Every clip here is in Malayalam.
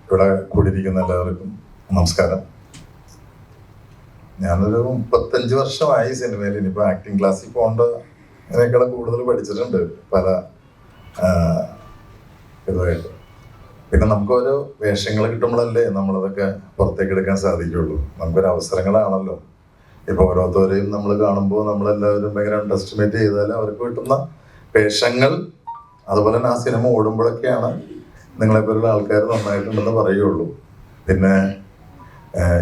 ഇവിടെ കൂടിയിരിക്കുന്ന എല്ലാവർക്കും നമസ്കാരം. ഞാനൊരു 35 വർഷമായി സിനിമയിൽ. ഇനിയിപ്പോൾ ആക്ടിങ് ക്ലാസ്സിൽ പോകേണ്ട ഇതിനേക്കാൾ കൂടുതൽ പഠിച്ചിട്ടുണ്ട് പല ഇതുമായിട്ട്. പിന്നെ നമുക്ക് ഓരോ വേഷങ്ങൾ കിട്ടുമ്പോഴല്ലേ നമ്മളതൊക്കെ പുറത്തേക്ക് എടുക്കാൻ സാധിക്കുള്ളൂ. നമുക്കൊരു അവസരങ്ങളാണല്ലോ. ഇപ്പോൾ ഓരോരുത്തരെയും നമ്മൾ കാണുമ്പോൾ നമ്മളെല്ലാവരും ഭയങ്കര അണ്ടർഎസ്റ്റിമേറ്റ് ചെയ്താൽ അവർക്ക് കിട്ടുന്ന വേഷങ്ങൾ, അതുപോലെ തന്നെ ആ സിനിമ ഓടുമ്പോഴൊക്കെയാണ് നിങ്ങളെപ്പോലുള്ള ആൾക്കാർ നന്നായിട്ടുണ്ടെന്ന് പറയുള്ളൂ. പിന്നെ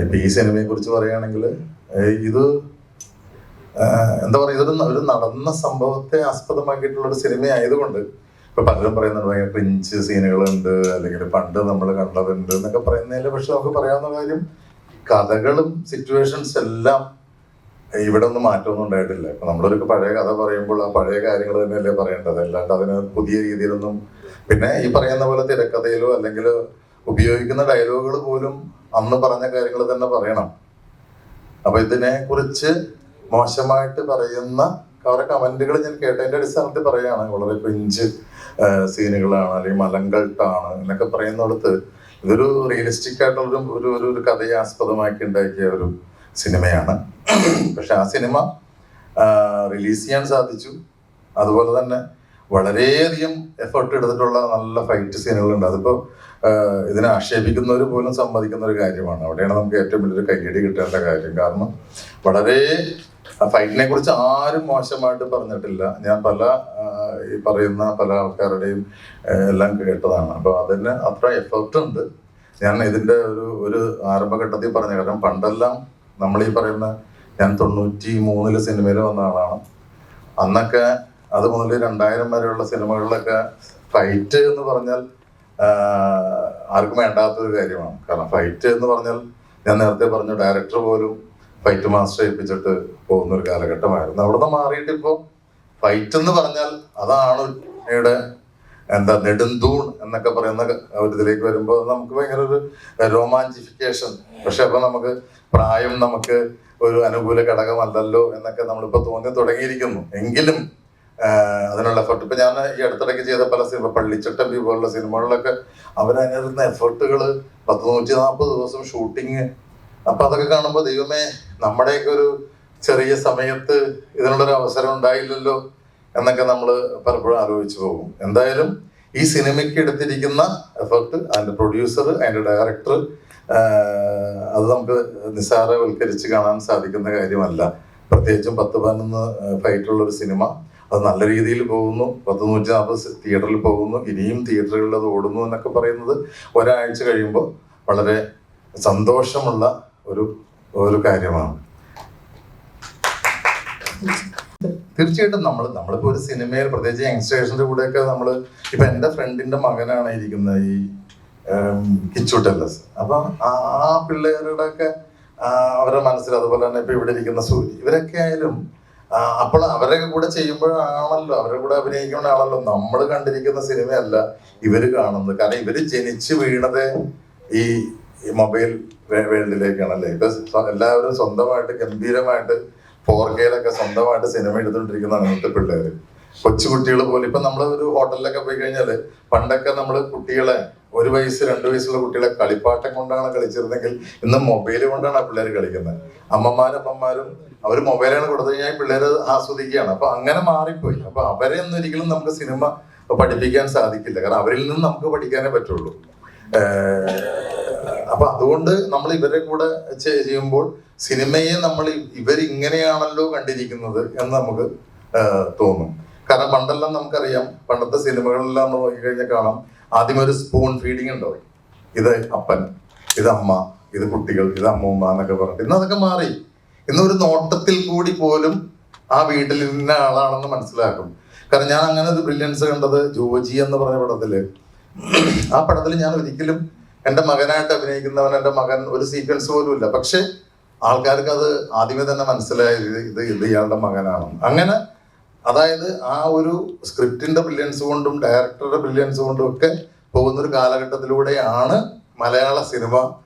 ഇപ്പം ഈ സിനിമയെ കുറിച്ച് പറയുകയാണെങ്കിൽ ഇത് എന്താ പറയുക, ഒരു നടന്ന സംഭവത്തെ ആസ്പദമാക്കിയിട്ടുള്ളൊരു സിനിമ ആയതുകൊണ്ട് ഇപ്പൊ പലരും പറയുന്നുണ്ട് ഭയങ്കര ക്രിഞ്ച് സീനുകളുണ്ട്, അല്ലെങ്കിൽ പണ്ട് നമ്മൾ കണ്ടതുണ്ട് എന്നൊക്കെ പറയുന്നതിൽ. പക്ഷെ നമുക്ക് പറയാവുന്ന കാര്യം, കഥകളും സിറ്റുവേഷൻസ് എല്ലാം ഇവിടെ ഒന്നും മാറ്റമൊന്നും ഉണ്ടായിട്ടില്ല. ഇപ്പൊ നമ്മളൊരു പഴയ കഥ പറയുമ്പോൾ ആ പഴയ കാര്യങ്ങൾ തന്നെയല്ലേ പറയേണ്ടത്, അല്ലാണ്ട് അതിന് പുതിയ രീതിയിലൊന്നും. പിന്നെ ഈ പറയുന്ന പോലെ തിരക്കഥയിലോ അല്ലെങ്കിൽ ഉപയോഗിക്കുന്ന ഡയലോഗുകൾ പോലും അന്ന് പറഞ്ഞ കാര്യങ്ങൾ തന്നെ പറയണം. അപ്പൊ ഇതിനെ കുറിച്ച് മോശമായിട്ട് പറയുന്ന അവരുടെ കമന്റുകൾ ഞാൻ കേട്ടതിന്റെ അടിസ്ഥാനത്തിൽ പറയുകയാണ്. വളരെ ക്രിഞ്ച് സീനുകളാണ് അല്ലെങ്കിൽ മലങ്കൾട്ടാണ് എന്നൊക്കെ പറയുന്നിടത്ത് ഇതൊരു റിയലിസ്റ്റിക് ആയിട്ടുള്ള ഒരു കഥയെ ആസ്പദമാക്കി ഉണ്ടാക്കിയ ഒരു സിനിമയാണ്. പക്ഷെ ആ സിനിമ റിലീസ് ചെയ്യാൻ സാധിച്ചു. അതുപോലെ തന്നെ വളരെയധികം എഫേർട്ട് എടുത്തിട്ടുള്ള നല്ല ഫൈറ്റ് സീനുകളുണ്ട്. അതിപ്പോൾ ഇതിനെ ആക്ഷേപിക്കുന്നവർ പോലും സമ്മതിക്കുന്ന ഒരു കാര്യമാണ്. അവിടെയാണ് നമുക്ക് ഏറ്റവും വലിയൊരു കയ്യടി കിട്ടേണ്ട കാര്യം. കാരണം വളരെ ഫൈറ്റിനെ കുറിച്ച് ആരും മോശമായിട്ട് പറഞ്ഞിട്ടില്ല. ഞാൻ ഈ പറയുന്ന പല ആൾക്കാരുടെയും എല്ലാം കേട്ടതാണ്. അപ്പോൾ അതിന് അത്ര എഫേർട്ട് ഉണ്ട്. ഞാൻ ഇതിൻ്റെ ഒരു ആരംഭഘട്ടത്തിൽ പറഞ്ഞ കാരണം, പണ്ടെല്ലാം നമ്മൾ ഈ പറയുന്ന, ഞാൻ 93 സിനിമയിൽ വന്ന ആളാണ്. അന്നൊക്കെ അത് മുതൽ 2000 വരെയുള്ള സിനിമകളിലൊക്കെ ഫൈറ്റ് എന്ന് പറഞ്ഞാൽ ആർക്കും വേണ്ടാത്തൊരു കാര്യമാണ്. കാരണം ഫൈറ്റ് എന്ന് പറഞ്ഞാൽ, ഞാൻ നേരത്തെ പറഞ്ഞു, ഡയറക്ടർ പോലും ഫൈറ്റ് മാസ്റ്റർ ഏൽപ്പിച്ചിട്ട് പോകുന്ന ഒരു കാലഘട്ടമായിരുന്നു. അവിടുന്ന് മാറിയിട്ട് ഇപ്പോൾ ഫൈറ്റ് എന്ന് പറഞ്ഞാൽ അതാണ് ഇവിടെ നെടുന്തൂൺ എന്നൊക്കെ പറയുന്ന ഒരു ഇതിലേക്ക് വരുമ്പോൾ നമുക്ക് ഭയങ്കര ഒരു രോമാഞ്ചിഫിക്കേഷൻ. പക്ഷെ അപ്പൊ നമുക്ക് പ്രായം നമുക്ക് ഒരു അനുകൂല ഘടകമല്ലല്ലോ എന്നൊക്കെ നമ്മളിപ്പോൾ തോന്നി തുടങ്ങിയിരിക്കുന്നു. എങ്കിലും അതിനുള്ള എഫർട്ട്, ഇപ്പൊ ഞാൻ ഈ അടുത്തിടയ്ക്ക് ചെയ്ത പല സിനിമ, പള്ളിച്ചട്ടമ്പി പോലുള്ള സിനിമകളിലൊക്കെ അവരതിനിരുന്ന എഫർട്ടുകൾ 140 ദിവസം ഷൂട്ടിങ്. അപ്പൊ അതൊക്കെ കാണുമ്പോൾ ദൈവമേ, നമ്മുടെയൊക്കെ ഒരു ചെറിയ സമയത്ത് ഇതിനുള്ളൊരു അവസരം ഉണ്ടായില്ലല്ലോ എന്നൊക്കെ നമ്മൾ പലപ്പോഴും ആലോചിച്ചു പോകും. എന്തായാലും ഈ സിനിമയ്ക്ക് എടുത്തിരിക്കുന്ന എഫർട്ട്, അതിന്റെ പ്രൊഡ്യൂസർ, അതിന്റെ ഡയറക്ടർ, അത് നമുക്ക് നിസ്സാരവൽക്കരിച്ച് കാണാൻ സാധിക്കുന്ന കാര്യമല്ല. പ്രത്യേകിച്ചും 10-11 ഫൈറ്റുള്ളൊരു സിനിമ, അത് നല്ല രീതിയിൽ പോകുന്നു. 140 തിയേറ്ററിൽ പോകുന്നു, ഇനിയും തിയേറ്ററുകളിൽ അത് ഓടുന്നു എന്നൊക്കെ പറയുന്നത് ഒരാഴ്ച കഴിയുമ്പോൾ വളരെ സന്തോഷമുള്ള ഒരു കാര്യമാണ്. തീർച്ചയായിട്ടും നമ്മളിപ്പോൾ ഒരു സിനിമയിൽ, പ്രത്യേകിച്ച് യങ്സ്റ്റേഴ്സിന്റെ കൂടെയൊക്കെ നമ്മൾ, ഇപ്പൊ എൻ്റെ ഫ്രണ്ടിന്റെ മകനാണ് ഇരിക്കുന്നത്, ഈ കിച്ചു ടെല്ലസ്. അപ്പൊ ആ പിള്ളേരുടെ ഒക്കെ അവരുടെ മനസ്സിൽ, അതുപോലെ തന്നെ ഇപ്പൊ ഇവിടെ ഇരിക്കുന്ന സൂര്യ, ഇവരൊക്കെ ആയാലും അപ്പോൾ അവരുടെ കൂടെ ചെയ്യുമ്പോഴാണല്ലോ, അവരുടെ കൂടെ അഭിനയിക്കുമ്പോഴാണല്ലോ നമ്മൾ കണ്ടിരിക്കുന്ന സിനിമയല്ല ഇവര് കാണുന്നത്. കാരണം ഇവര് ജനിച്ചു വീണത് ഈ മൊബൈൽ വേൾഡിലേക്കാണല്ലേ. ഇപ്പൊ എല്ലാവരും സ്വന്തമായിട്ട് ഗംഭീരമായിട്ട് 4K സ്വന്തമായിട്ട് സിനിമ എടുത്തുകൊണ്ടിരിക്കുന്നതാണ് ഇന്നത്തെ പിള്ളേര്. കൊച്ചുകുട്ടികൾ പോലും ഇപ്പൊ നമ്മൾ ഒരു ഹോട്ടലിലൊക്കെ പോയി കഴിഞ്ഞാല്, പണ്ടൊക്കെ നമ്മൾ കുട്ടികളെ 1 വയസ്സ് 2 വയസ്സുള്ള കുട്ടികളെ കളിപ്പാട്ടം കൊണ്ടാണ് കളിച്ചിരുന്നെങ്കിൽ ഇന്ന് മൊബൈൽ കൊണ്ടാണ് ആ പിള്ളേർ കളിക്കുന്നത്. അമ്മമാരും അവർ മൊബൈലാണ് കൊടുത്തു കഴിഞ്ഞാൽ പിള്ളേര് ആസ്വദിക്കുകയാണ്. അപ്പൊ അങ്ങനെ മാറിപ്പോയി. അപ്പൊ അവരെ ഒന്നും ഒരിക്കലും നമുക്ക് സിനിമ പഠിപ്പിക്കാൻ സാധിക്കില്ല. കാരണം അവരിൽ നിന്ന് നമുക്ക് പഠിക്കാനേ പറ്റുള്ളൂ. അപ്പൊ അതുകൊണ്ട് നമ്മൾ ഇവരെ കൂടെ ചെയ്യുമ്പോൾ സിനിമയെ നമ്മൾ ഇവരിങ്ങനെയാണല്ലോ കണ്ടിരിക്കുന്നത് എന്ന് നമുക്ക് തോന്നും. കാരണം പണ്ടെല്ലാം നമുക്കറിയാം, പണ്ടത്തെ സിനിമകളെല്ലാം നമ്മൾ നോക്കിക്കഴിഞ്ഞാൽ കാണാം, ആദ്യം ഒരു സ്പൂൺ ഫീഡിങ് ഉണ്ടാവും. ഇത് അപ്പൻ, ഇത് അമ്മ, ഇത് കുട്ടികൾ, ഇത് അമ്മൂമ്മ എന്നൊക്കെ പറഞ്ഞിട്ട്. ഇന്ന് അതൊക്കെ മാറി. ഇന്നൊരു നോട്ടത്തിൽ കൂടി പോലും ആ വീട്ടിൽ ഇന്ന ആളാണെന്ന് മനസ്സിലാക്കും. കാരണം ഞാൻ അങ്ങനെ ഒരു ബ്രില്യൻസ് കണ്ടത് ജോജി എന്ന് പറഞ്ഞ പടത്തില്. ആ പടത്തിൽ ഞാൻ ഒരിക്കലും എൻ്റെ മകനായിട്ട് അഭിനയിക്കുന്നവൻ, എൻ്റെ മകൻ ഒരു സീക്വൻസ് പോലും ഇല്ല. പക്ഷെ ആൾക്കാർക്ക് അത് ആദ്യമേ തന്നെ മനസ്സിലായത് ഇത് ഇയാളുടെ മകനാണ്. അങ്ങനെ, അതായത് ആ ഒരു സ്ക്രിപ്റ്റിന്റെ ബ്രില്യൻസ് കൊണ്ടും ഡയറക്ടറുടെ ബ്രില്യൻസ് കൊണ്ടും ഒക്കെ പോകുന്നൊരു കാലഘട്ടത്തിലൂടെയാണ് മലയാള സിനിമ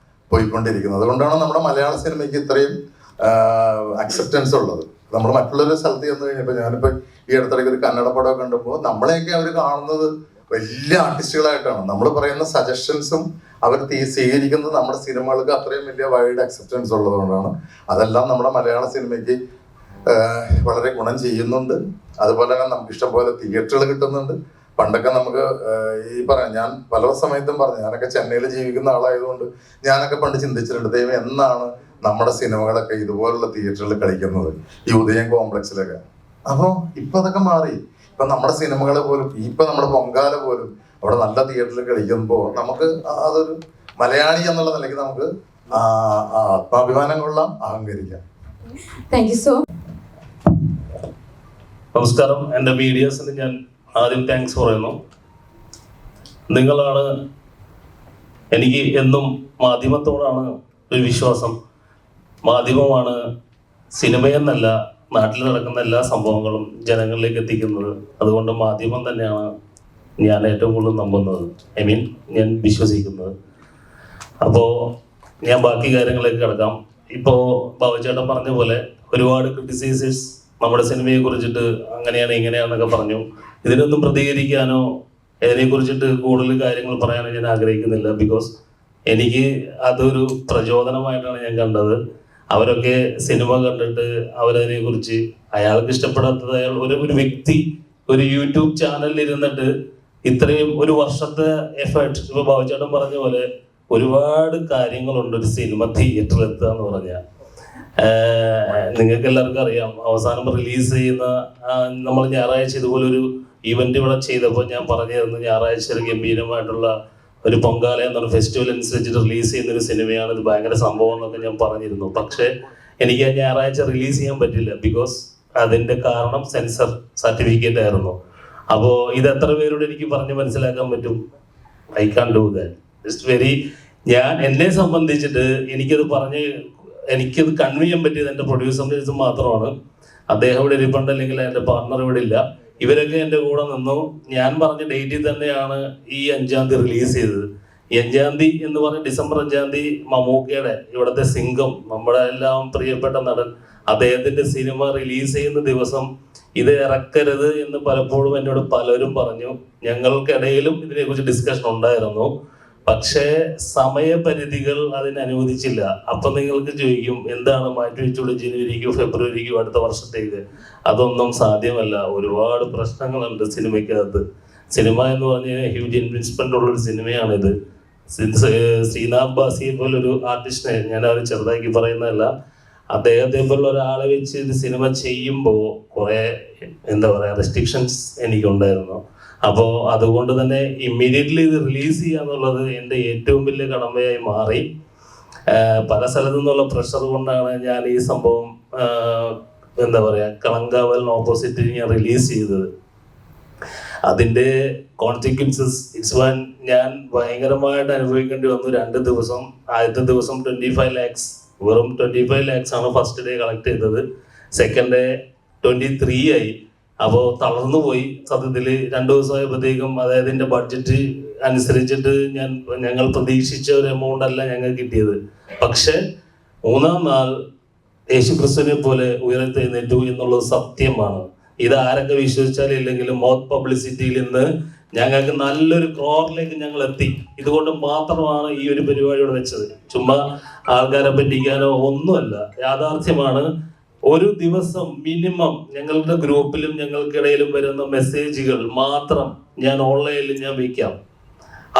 പോയിക്കൊണ്ടിരിക്കുന്നത്. അതുകൊണ്ടാണ് നമ്മുടെ മലയാള സിനിമയ്ക്ക് ഇത്രയും അക്സെപ്റ്റൻസ് ഉള്ളത്. നമ്മൾ മറ്റുള്ളൊരു സ്ഥലത്ത് ചെന്ന് കഴിഞ്ഞപ്പോൾ, ഞാനിപ്പോൾ ഈ അടുത്തിടയ്ക്ക് ഒരു കന്നഡ പടമൊക്കെ കണ്ടപ്പോൾ നമ്മളെയൊക്കെ അവർ കാണുന്നത് വലിയ ആർട്ടിസ്റ്റുകളായിട്ടാണ്. നമ്മൾ പറയുന്ന സജഷൻസും അവർ സ്വീകരിക്കുന്നത് നമ്മുടെ സിനിമകൾക്ക് അത്രയും വലിയ വൈഡ് അക്സെപ്റ്റൻസ് ഉള്ളതുകൊണ്ടാണ്. അതെല്ലാം നമ്മുടെ മലയാള സിനിമയ്ക്ക് വളരെ ഗുണം ചെയ്യുന്നുണ്ട്. അതുപോലെ തന്നെ നമുക്ക് ഇഷ്ടംപോലെ തിയേറ്ററുകൾ കിട്ടുന്നുണ്ട്. പണ്ടൊക്കെ നമുക്ക് ഞാൻ പല സമയത്തും പറഞ്ഞു, ഞാനൊക്കെ ചെന്നൈയിൽ ജീവിക്കുന്ന ആളായതുകൊണ്ട് ഞാനൊക്കെ പണ്ട് ചിന്തിച്ചിട്ടുണ്ട്, ദൈവം എന്നാണ് നമ്മുടെ സിനിമകളൊക്കെ ഇതുപോലുള്ള തിയേറ്ററിൽ കളിക്കുന്നത്, ഈ ഉദയം കോംപ്ലക്സിലൊക്കെ. അപ്പോൾ ഇപ്പൊ അതൊക്കെ മാറി. ഇപ്പൊ നമ്മുടെ സിനിമകൾ പോലും, ഇപ്പൊ നമ്മുടെ പൊങ്കാല പോലും അവിടെ നല്ല തിയേറ്ററിൽ കളിക്കുമ്പോൾ നമുക്ക് അതൊരു മലയാളി എന്നുള്ള നിലയ്ക്ക് നമുക്ക് ആത്മാഭിമാനം കൊള്ളാം, അഹങ്കരിക്കാം. നമസ്കാരം. എൻ്റെ മീഡിയാസിന് ഞാൻ ആദ്യം താങ്ക്സ് പറയുന്നു. നിങ്ങളാണ് എനിക്ക് എന്നും മാധ്യമത്തോടാണ് ഒരു വിശ്വാസം. മാധ്യമമാണ് സിനിമയെന്നല്ല നാട്ടിൽ നടക്കുന്ന എല്ലാ സംഭവങ്ങളും ജനങ്ങളിലേക്ക് എത്തിക്കുന്നത്. അതുകൊണ്ട് മാധ്യമം തന്നെയാണ് ഞാൻ ഏറ്റവും കൂടുതൽ നമ്പുന്നത്, ഞാൻ വിശ്വസിക്കുന്നത്. അപ്പോൾ ഞാൻ ബാക്കി കാര്യങ്ങളിലേക്ക് കിടക്കാം. ഇപ്പോൾ ബാബുചേട്ടൻ പറഞ്ഞ പോലെ ഒരുപാട് ക്രിറ്റിസൈസേഴ്സ് നമ്മുടെ സിനിമയെ കുറിച്ചിട്ട് അങ്ങനെയാണ് ഇങ്ങനെയാണെന്നൊക്കെ പറഞ്ഞു. ഇതിനൊന്നും പ്രതികരിക്കാനോ ഇതിനെക്കുറിച്ചിട്ട് കൂടുതൽ കാര്യങ്ങൾ പറയാനോ ഞാൻ ആഗ്രഹിക്കുന്നില്ല. ബിക്കോസ് എനിക്ക് അതൊരു പ്രചോദനമായിട്ടാണ് ഞാൻ കണ്ടത്. അവരൊക്കെ സിനിമ കണ്ടിട്ട് അവരതിനെ കുറിച്ച്, അയാൾക്ക് ഇഷ്ടപ്പെടാത്തത് ഒരു വ്യക്തി ഒരു യൂട്യൂബ് ചാനലിൽ ഇരുന്നിട്ട് ഇത്രയും ഒരു വർഷത്തെ എഫേർട്ട്, ഇപ്പൊ ബാബുചേട്ടൻ പറഞ്ഞ പോലെ ഒരുപാട് കാര്യങ്ങളുണ്ട് ഒരു സിനിമ തിയേറ്ററിൽ എത്തുക എന്ന് പറഞ്ഞാൽ. നിങ്ങൾക്ക് എല്ലാവർക്കും അറിയാം, അവസാനം റിലീസ് ചെയ്യുന്ന നമ്മൾ ഞായറാഴ്ച ഇതുപോലെ ഒരു ഇവന്റ് ഇവിടെ ചെയ്തപ്പോൾ ഞാൻ പറഞ്ഞു തന്നു, ഞായറാഴ്ച ഒരു ഗംഭീരമായിട്ടുള്ള ഒരു പൊങ്കാല എന്നൊരു ഫെസ്റ്റിവൽ അനുസരിച്ചിട്ട് റിലീസ് ചെയ്യുന്ന ഒരു സിനിമയാണ്, ഇത് ഭയങ്കര സംഭവം എന്നൊക്കെ ഞാൻ പറഞ്ഞിരുന്നു. പക്ഷെ എനിക്ക് ആ ഞായറാഴ്ച റിലീസ് ചെയ്യാൻ പറ്റില്ല. ബിക്കോസ് അതിന്റെ കാരണം സെൻസർ സർട്ടിഫിക്കറ്റ് ആയിരുന്നു. അപ്പോൾ ഇത് എത്ര പേരോട് എനിക്ക് പറഞ്ഞ് മനസ്സിലാക്കാൻ പറ്റും? I can do that. Just very, എന്നെ സംബന്ധിച്ചിട്ട് എനിക്കത് കൺവേ ചെയ്യാൻ പറ്റിയത് എൻ്റെ പ്രൊഡ്യൂസറിൻ്റെ മാത്രമാണ്. അദ്ദേഹം ഇവിടെ ഇരിപ്പുണ്ട്, അല്ലെങ്കിൽ എൻ്റെ പാർട്ണർ ഇവിടെ ഇല്ല. ഇവരൊക്കെ എൻ്റെ കൂടെ നിന്നു. ഞാൻ പറഞ്ഞ ഡേറ്റിൽ തന്നെയാണ് ഈ 5-ാം തീയതി റിലീസ് ചെയ്തത്. ഈ 5-ാം തീയതി എന്ന് പറഞ്ഞ ഡിസംബർ 5-ാം തീയതി മമ്മൂക്കയുടെ, ഇവിടുത്തെ സിംഗം, നമ്മുടെ എല്ലാം പ്രിയപ്പെട്ട നടൻ, അദ്ദേഹത്തിന്റെ സിനിമ റിലീസ് ചെയ്യുന്ന ദിവസം ഇത് ഇറക്കരുത് എന്ന് പലപ്പോഴും എന്നോട് പലരും പറഞ്ഞു. ഞങ്ങൾക്കിടയിലും ഇതിനെക്കുറിച്ച് ഡിസ്കഷൻ ഉണ്ടായിരുന്നു. പക്ഷേ സമയപരിധികൾ അതിനനുവദിച്ചില്ല. അപ്പൊ നിങ്ങൾക്ക് ചോദിക്കും, എന്താണ് മാറ്റിവെച്ചുകൂടെ ജനുവരിക്കോ ഫെബ്രുവരിക്കോ അടുത്ത വർഷത്തേക്ക്? അതൊന്നും സാധ്യമല്ല. ഒരുപാട് പ്രശ്നങ്ങളുണ്ട് സിനിമയ്ക്കകത്ത്. സിനിമ എന്ന് പറഞ്ഞാൽ ഹ്യൂജ് ഇൻവെസ്റ്റ്മെന്റ് ഉള്ളൊരു സിനിമയാണിത്. ശ്രീനാഥ് ബാസിയെ പോലെ ഒരു ആർട്ടിസ്റ്റിനെ ഞാൻ അവർ ചെറുതാക്കി പറയുന്നതല്ല, അദ്ദേഹത്തെ പോലുള്ള ഒരാളെ വെച്ച് ഇത് സിനിമ ചെയ്യുമ്പോൾ കുറെ റെസ്ട്രിക്ഷൻസ് എനിക്കുണ്ടായിരുന്നു. അപ്പോൾ അതുകൊണ്ട് തന്നെ ഇമ്മീഡിയറ്റ്ലി ഇത് റിലീസ് ചെയ്യാന്നുള്ളത് എൻ്റെ ഏറ്റവും വലിയ കടമയായി മാറി. പല സ്ഥലത്തു നിന്നുള്ള പ്രഷർ കൊണ്ടാണ് ഞാൻ ഈ സംഭവം കളങ്കാവലിന് ഓപ്പോസിറ്റ് ഞാൻ റിലീസ് ചെയ്തത്. അതിൻ്റെ കോൺസിക്വൻസസ് ഞാൻ ഭയങ്കരമായിട്ട് അനുഭവിക്കേണ്ടി വന്നു. 2 ദിവസം. ആദ്യത്തെ ദിവസം 25 lakhs, വെറും 25 lakhs ആണ് ഫസ്റ്റ് ഡേ കളക്ട് ചെയ്തത്. സെക്കൻഡ് ഡേ 23 ആയി. അപ്പോൾ തളർന്നു പോയി സത്യത്തിൽ. 2 ദിവസമായപ്പോഴത്തേക്കും, അതായത് എൻ്റെ ബഡ്ജറ്റ് അനുസരിച്ചിട്ട് ഞങ്ങൾ പ്രതീക്ഷിച്ച ഒരു എമൗണ്ട് അല്ല ഞങ്ങൾക്ക് കിട്ടിയത്. പക്ഷെ 3-ാം നാൾ യേശുക്രിസ്തുവിനെ പോലെ ഉയർത്തെഴുന്നേറ്റു എന്നുള്ളത് സത്യമാണ്. ഇത് ആരൊക്കെ വിശ്വസിച്ചാലും ഇല്ലെങ്കിലും മൗത്ത് പബ്ലിസിറ്റിയിൽ നിന്ന് ഞങ്ങൾക്ക് നല്ലൊരു ക്രോറിലേക്ക് ഞങ്ങൾ എത്തി. ഇതുകൊണ്ട് മാത്രമാണ് ഈ ഒരു പരിപാടിയോട് വെച്ചത്. ചുമ്മാ ആൾക്കാരെ പറ്റിക്കാനോ ഒന്നുമല്ല, യാഥാർത്ഥ്യമാണ്. ഒരു ദിവസം മിനിമം ഞങ്ങളുടെ ഗ്രൂപ്പിലും ഞങ്ങൾക്കിടയിലും വരുന്ന മെസ്സേജുകൾ മാത്രം ഞാൻ ഓൺലൈനിൽ ഞാൻ വയ്ക്കാം.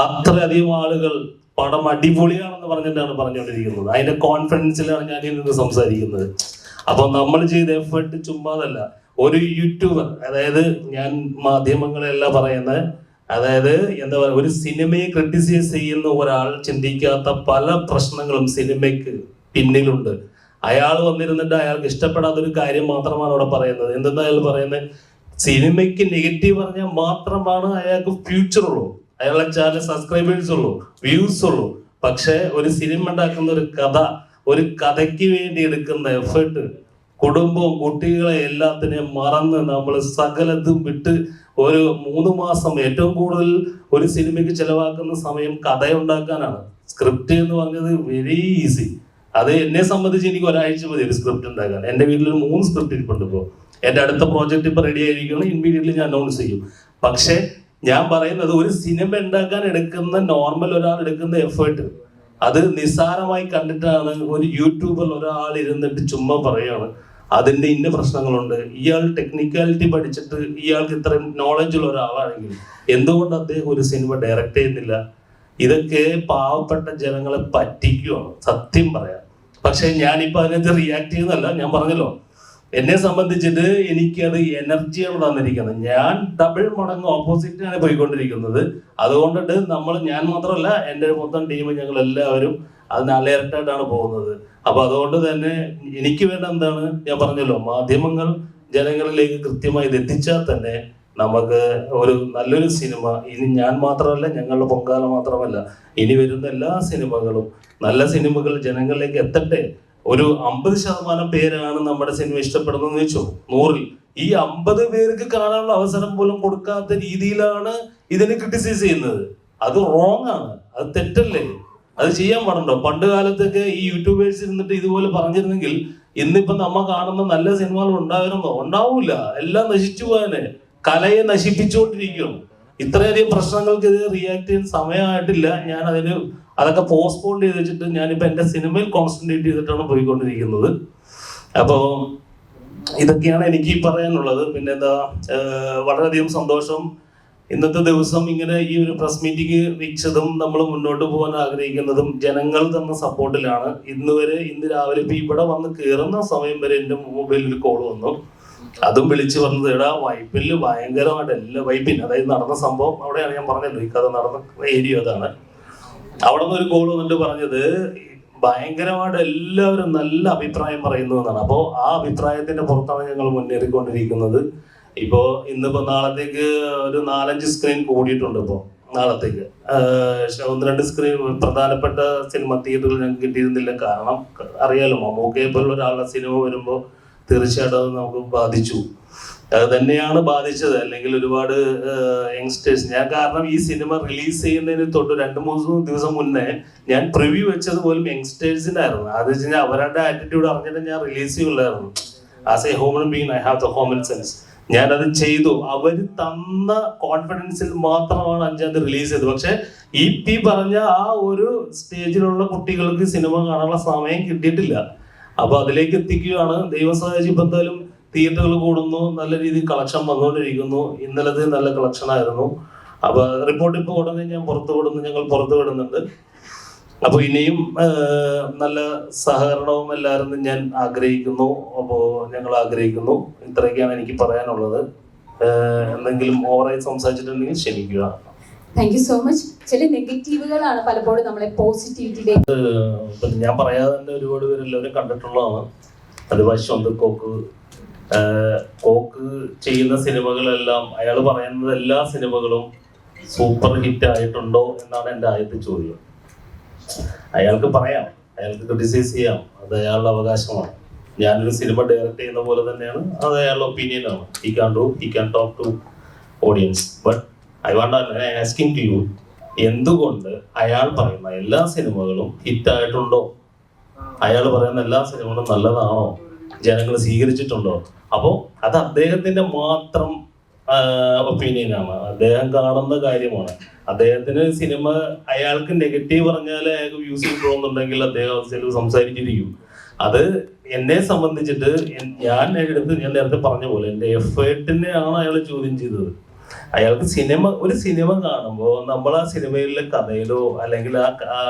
അത്രയധികം ആളുകൾ പടം അടിപൊളിയാണെന്ന് പറഞ്ഞിട്ടാണ് പറഞ്ഞുകൊണ്ടിരിക്കുന്നത്. അതിന്റെ കോൺഫിഡൻസിലാണ് ഞാൻ ഇന്ന് സംസാരിക്കുന്നത്. അപ്പൊ നമ്മൾ ചെയ്ത എഫേർട്ട് ചുമ്മാതല്ല. ഒരു യൂട്യൂബർ, അതായത് ഞാൻ മാധ്യമങ്ങളെല്ലാം പറയുന്നത്, അതായത് ഒരു സിനിമയെ ക്രിട്ടിസൈസ് ചെയ്യുന്ന ഒരാൾ ചിന്തിക്കാത്ത പല പ്രശ്നങ്ങളും സിനിമയ്ക്ക് പിന്നിലുണ്ട്. അയാൾ വന്നിരുന്നിട്ട് അയാൾക്ക് ഇഷ്ടപ്പെടാത്തൊരു കാര്യം മാത്രമാണ് അവിടെ പറയുന്നത്. എന്തെന്നാ അയാൾ പറയുന്നത്? സിനിമയ്ക്ക് നെഗറ്റീവ് പറഞ്ഞാൽ മാത്രമാണ് അയാൾക്ക് ഫ്യൂച്ചർ ഉള്ളൂ, അയാളുടെ ചാനൽ സബ്സ്ക്രൈബേഴ്സ് ഉള്ളൂ, വ്യൂസ് ഉള്ളൂ. പക്ഷെ ഒരു സിനിമ ഉണ്ടാക്കുന്ന ഒരു കഥയ്ക്ക് വേണ്ടി എടുക്കുന്ന എഫേർട്ട്, കുടുംബവും കുട്ടികളെ എല്ലാത്തിനെയും മറന്ന് നമ്മൾ സകലതും വിട്ട് ഒരു 3 മാസം ഏറ്റവും കൂടുതൽ ഒരു സിനിമയ്ക്ക് ചെലവാക്കുന്ന സമയം കഥയുണ്ടാക്കാനാണ്. സ്ക്രിപ്റ്റ് എന്ന് പറഞ്ഞത് വെരി ഈസി. അത് എന്നെ സംബന്ധിച്ച് എനിക്ക് ഒരാഴ്ച മതി ഒരു സ്ക്രിപ്റ്റ് ഉണ്ടാക്കാൻ. എൻ്റെ വീട്ടിൽ 3 സ്ക്രിപ്റ്റ് ഇരിപ്പുണ്ട്. ഇപ്പോൾ എൻ്റെ അടുത്ത പ്രോജക്റ്റ് ഇപ്പോൾ റെഡി ആയിരിക്കണം, ഇമ്മീഡിയറ്റ്ലി ഞാൻ അനൗൺസ് ചെയ്യും. പക്ഷെ ഞാൻ പറയുന്നത് ഒരു സിനിമ ഉണ്ടാക്കാൻ എടുക്കുന്ന നോർമൽ ഒരാൾ എടുക്കുന്ന എഫേർട്ട് അത് നിസ്സാരമായി കണ്ടിട്ടാണ് ഒരു യൂട്യൂബിൽ ഒരാൾ ഇരുന്നിട്ട് ചുമ്മാ പറയുകയാണ് അതിന്റെ ഇന്ന പ്രശ്നങ്ങളുണ്ട്. ഇയാൾ ടെക്നിക്കാലിറ്റി പഠിച്ചിട്ട് ഇയാൾക്ക് ഇത്രയും നോളജ് ഉള്ള ഒരാളാണെങ്കിൽ എന്തുകൊണ്ട് അദ്ദേഹം ഒരു സിനിമ ഡയറക്റ്റ് ചെയ്യുന്നില്ല? ഇതൊക്കെ പാവപ്പെട്ട ജനങ്ങളെ പറ്റിക്കുകയാണ് സത്യം പറയാം. പക്ഷെ ഞാനിപ്പോ അതിനകത്ത് റിയാക്ട് ചെയ്യുന്നല്ല. ഞാൻ പറഞ്ഞല്ലോ, എന്നെ സംബന്ധിച്ചിട്ട് എനിക്കത് എനർജിയാണ് തന്നിരിക്കുന്നത്. ഞാൻ ഡബിൾ മടങ്ങ് ഓപ്പോസിറ്റാണ് പോയിക്കൊണ്ടിരിക്കുന്നത്. അതുകൊണ്ടിട്ട് ഞാൻ മാത്രമല്ല, എൻ്റെ മൊത്തം ടീം, ഞങ്ങൾ എല്ലാവരും അതിന് അലേർട്ടായിട്ടാണ് പോകുന്നത്. അപ്പൊ അതുകൊണ്ട് തന്നെ എനിക്ക് വേണ്ട എന്താണ്, ഞാൻ പറഞ്ഞല്ലോ, മാധ്യമങ്ങൾ ജനങ്ങളിലേക്ക് കൃത്യമായി ഇത് എത്തിച്ചാൽ തന്നെ നമുക്ക് ഒരു നല്ലൊരു സിനിമ, ഇനി ഞാൻ മാത്രമല്ല, ഞങ്ങളുടെ പൊങ്കാല മാത്രമല്ല, ഇനി വരുന്ന എല്ലാ സിനിമകളും നല്ല സിനിമകൾ ജനങ്ങളിലേക്ക് എത്തട്ടെ. ഒരു 50% പേരാണ് നമ്മുടെ സിനിമ ഇഷ്ടപ്പെടുന്നതെന്ന് വെച്ചോ, 100-ൽ ഈ 50 പേർക്ക് കാണാനുള്ള അവസരം പോലും കൊടുക്കാത്ത രീതിയിലാണ് ഇതിനെ ക്രിട്ടിസൈസ് ചെയ്യുന്നത്. അത് റോങ് ആണ്, അത് തെറ്റല്ലേ? അത് ചെയ്യാൻ പാടുണ്ടോ? പണ്ട് കാലത്തൊക്കെ ഈ യൂട്യൂബേഴ്സ് ഇരുന്നിട്ട് ഇതുപോലെ പറഞ്ഞിരുന്നെങ്കിൽ ഇന്നിപ്പം നമ്മ കാണുന്ന നല്ല സിനിമകൾ ഉണ്ടായിരുന്നോ? ഉണ്ടാവൂല. എല്ലാം നശിച്ചു പോയാനെ, കലയെ നശിപ്പിച്ചുകൊണ്ടിരിക്കുകയാണ്. ഇത്രയധികം പ്രശ്നങ്ങൾക്കെതിരെ റിയാക്ട് ചെയ്യാൻ സമയമായിട്ടില്ല. ഞാൻ അതൊക്കെ പോസ്റ്റ്പോൺ ചെയ്ത് വെച്ചിട്ട് ഞാനിപ്പോ എന്റെ സിനിമയിൽ കോൺസെൻട്രേറ്റ് ചെയ്തിട്ടാണ് പോയിക്കൊണ്ടിരിക്കുന്നത്. അപ്പോ ഇതൊക്കെയാണ് എനിക്ക് പറയാനുള്ളത്. പിന്നെന്താ, വളരെയധികം സന്തോഷം ഇന്നത്തെ ദിവസം ഇങ്ങനെ ഈ ഒരു പ്രസ് മീറ്റിംഗ് വെച്ചതും നമ്മൾ മുന്നോട്ട് പോകാൻ ആഗ്രഹിക്കുന്നതും ജനങ്ങൾ തന്ന സപ്പോർട്ടിലാണ്. ഇന്ന് രാവിലെ ഇപ്പൊ ഇവിടെ വന്ന് കയറുന്ന സമയം വരെ എന്റെ മൊബൈലിൽ കോൾ വന്നു. അതും വിളിച്ചു പറഞ്ഞത്, എടാ വൈപ്പില് ഭയങ്കരമായിട്ട് വൈപ്പിൻ, അതായത് നടന്ന സംഭവം അവിടെയാണ്. ഞാൻ പറഞ്ഞല്ലോ, ഈ കഥ നടന്ന ഏരിയ അതാണ്. അവിടെ നിന്ന് ഒരു കോൾ വന്നിട്ട് പറഞ്ഞത് ഭയങ്കരമായിട്ട് എല്ലാവരും നല്ല അഭിപ്രായം പറയുന്നു എന്നാണ്. അപ്പോൾ ആ അഭിപ്രായത്തിന്റെ പുറത്താണ് ഞങ്ങൾ മുന്നേറിക്കൊണ്ടിരിക്കുന്നത്. ഇപ്പോ ഇന്നിപ്പോ നാളത്തേക്ക് ഒരു 4-5 സ്ക്രീൻ കൂടിയിട്ടുണ്ട്. ഇപ്പോ നാളത്തേക്ക് 1-2 സ്ക്രീൻ പ്രധാനപ്പെട്ട സിനിമ തിയേറ്ററുകൾ ഞങ്ങൾക്ക് കിട്ടിയിരുന്നില്ല. കാരണം അറിയാലോ, മമ്മൂക്കയെ പോലുള്ള ഒരാളുടെ സിനിമ വരുമ്പോൾ തീർച്ചയായിട്ടും അത് നമുക്ക് ബാധിച്ചു. അത് തന്നെയാണ് ബാധിച്ചത്. അല്ലെങ്കിൽ ഒരുപാട് യങ്സ്റ്റേഴ്സ്, ഞാൻ കാരണം ഈ സിനിമ റിലീസ് ചെയ്യുന്നതിന് തൊട്ട് 2-3 ദിവസം മുന്നേ ഞാൻ പ്രിവ്യൂ വെച്ചത് പോലും യങ്സ്റ്റേഴ്സിനായിരുന്നു. അത് വെച്ച് കഴിഞ്ഞാൽ അവരുടെ ആറ്റിറ്റ്യൂഡ് അറിഞ്ഞിട്ട് ഞാൻ റിലീസ് ചെയ്യുള്ളായിരുന്നു. As a human being I have the common sense. ഞാനത് ചെയ്തു. അവർ തന്ന കോൺഫിഡൻസിൽ മാത്രമാണ് 5-ാം തീയതി റിലീസ് ചെയ്തത്. പക്ഷെ ഈ പറഞ്ഞ ആ ഒരു സ്റ്റേജിലുള്ള കുട്ടികൾക്ക് സിനിമ കാണാനുള്ള സമയം കിട്ടിയിട്ടില്ല. അപ്പൊ അതിലേക്ക് എത്തിക്കുകയാണ്. ദൈവം സഹായിച്ച് ഇപ്പൊ എന്തായാലും തിയേറ്ററുകൾ കൂടുന്നു, നല്ല രീതിയിൽ കളക്ഷൻ വന്നുകൊണ്ടിരിക്കുന്നു. ഇന്നലത്തെ നല്ല കളക്ഷൻ ആയിരുന്നു. അപ്പൊ റിപ്പോർട്ട് ഇപ്പോൾ ഉടനെ ഞങ്ങൾ പുറത്തു വിടുന്നുണ്ട്. അപ്പൊ ഇനിയും നല്ല സഹകരണവും എല്ലാവരും ഞാൻ ആഗ്രഹിക്കുന്നു. ഞങ്ങൾ ആഗ്രഹിക്കുന്നു. ഇത്രയൊക്കെയാണ് എനിക്ക് പറയാനുള്ളത്. എന്തെങ്കിലും ഓവറായി സംസാരിച്ചിട്ടുണ്ടെങ്കിൽ ക്ഷമിക്കുക. Thank you so much. ചില നെഗറ്റീവുകളാണ് പലപ്പോഴും നമ്മളെ പോസിറ്റിവിറ്റിയുടെ. ഞാൻ പറയാതെ തന്നെ ഒരുപാട് പേര് എല്ലാവരും കണ്ടിട്ടുള്ളതാണ്. അത് വശന്ത് കോക്ക് ചെയ്യുന്ന സിനിമകളെല്ലാം, അയാൾ പറയുന്നത് എല്ലാ സിനിമകളും സൂപ്പർ ഹിറ്റ് ആയിട്ടുണ്ടോ എന്നാണ് എൻ്റെ ആദ്യത്തെ ചോദ്യം. അയാൾക്ക് പറയാം, അയാൾക്ക് ക്രിട്ടിസൈസ് ചെയ്യാം, അത് അയാളുടെ അവകാശമാണ്. ഞാനൊരു സിനിമ ഡയറക്റ്റ് ചെയ്യുന്ന പോലെ തന്നെയാണ്, അത് അയാളുടെ ഒപ്പീനിയനാണ്. he can talk to audience, but I want to asking to you, എന്തുകൊണ്ട് അയാൾ പറയുന്ന എല്ലാ സിനിമകളും ഹിറ്റായിട്ടുണ്ടോ? അയാൾ പറയുന്ന എല്ലാ സിനിമകളും നല്ലതാണോ? ജനങ്ങൾ സ്വീകരിച്ചിട്ടുണ്ടോ? അപ്പോൾ അത് അദ്ദേഹത്തിന്റെ മാത്രം ഒപ്പീനിയനാണ്. അദ്ദേഹം കാണുന്ന കാര്യമാണ്. അദ്ദേഹത്തിന് സിനിമ, അയാൾക്ക് നെഗറ്റീവ് പറഞ്ഞാൽ അയാൾക്ക് വ്യൂസ് കിട്ടുമെന്നുണ്ടെങ്കിൽ അദ്ദേഹം സംസാരിച്ചിരിക്കും. അത് എന്നെ സംബന്ധിച്ചിട്ട് ഞാൻ നേരത്തെ പറഞ്ഞ പോലെ എൻ്റെ എഫേർട്ടിനെയാണ് അയാൾ ചോദ്യം ചെയ്തത്. അയാൾക്ക് ഒരു സിനിമ കാണുമ്പോൾ നമ്മൾ ആ സിനിമയിലെ കഥയിലോ അല്ലെങ്കിൽ ആ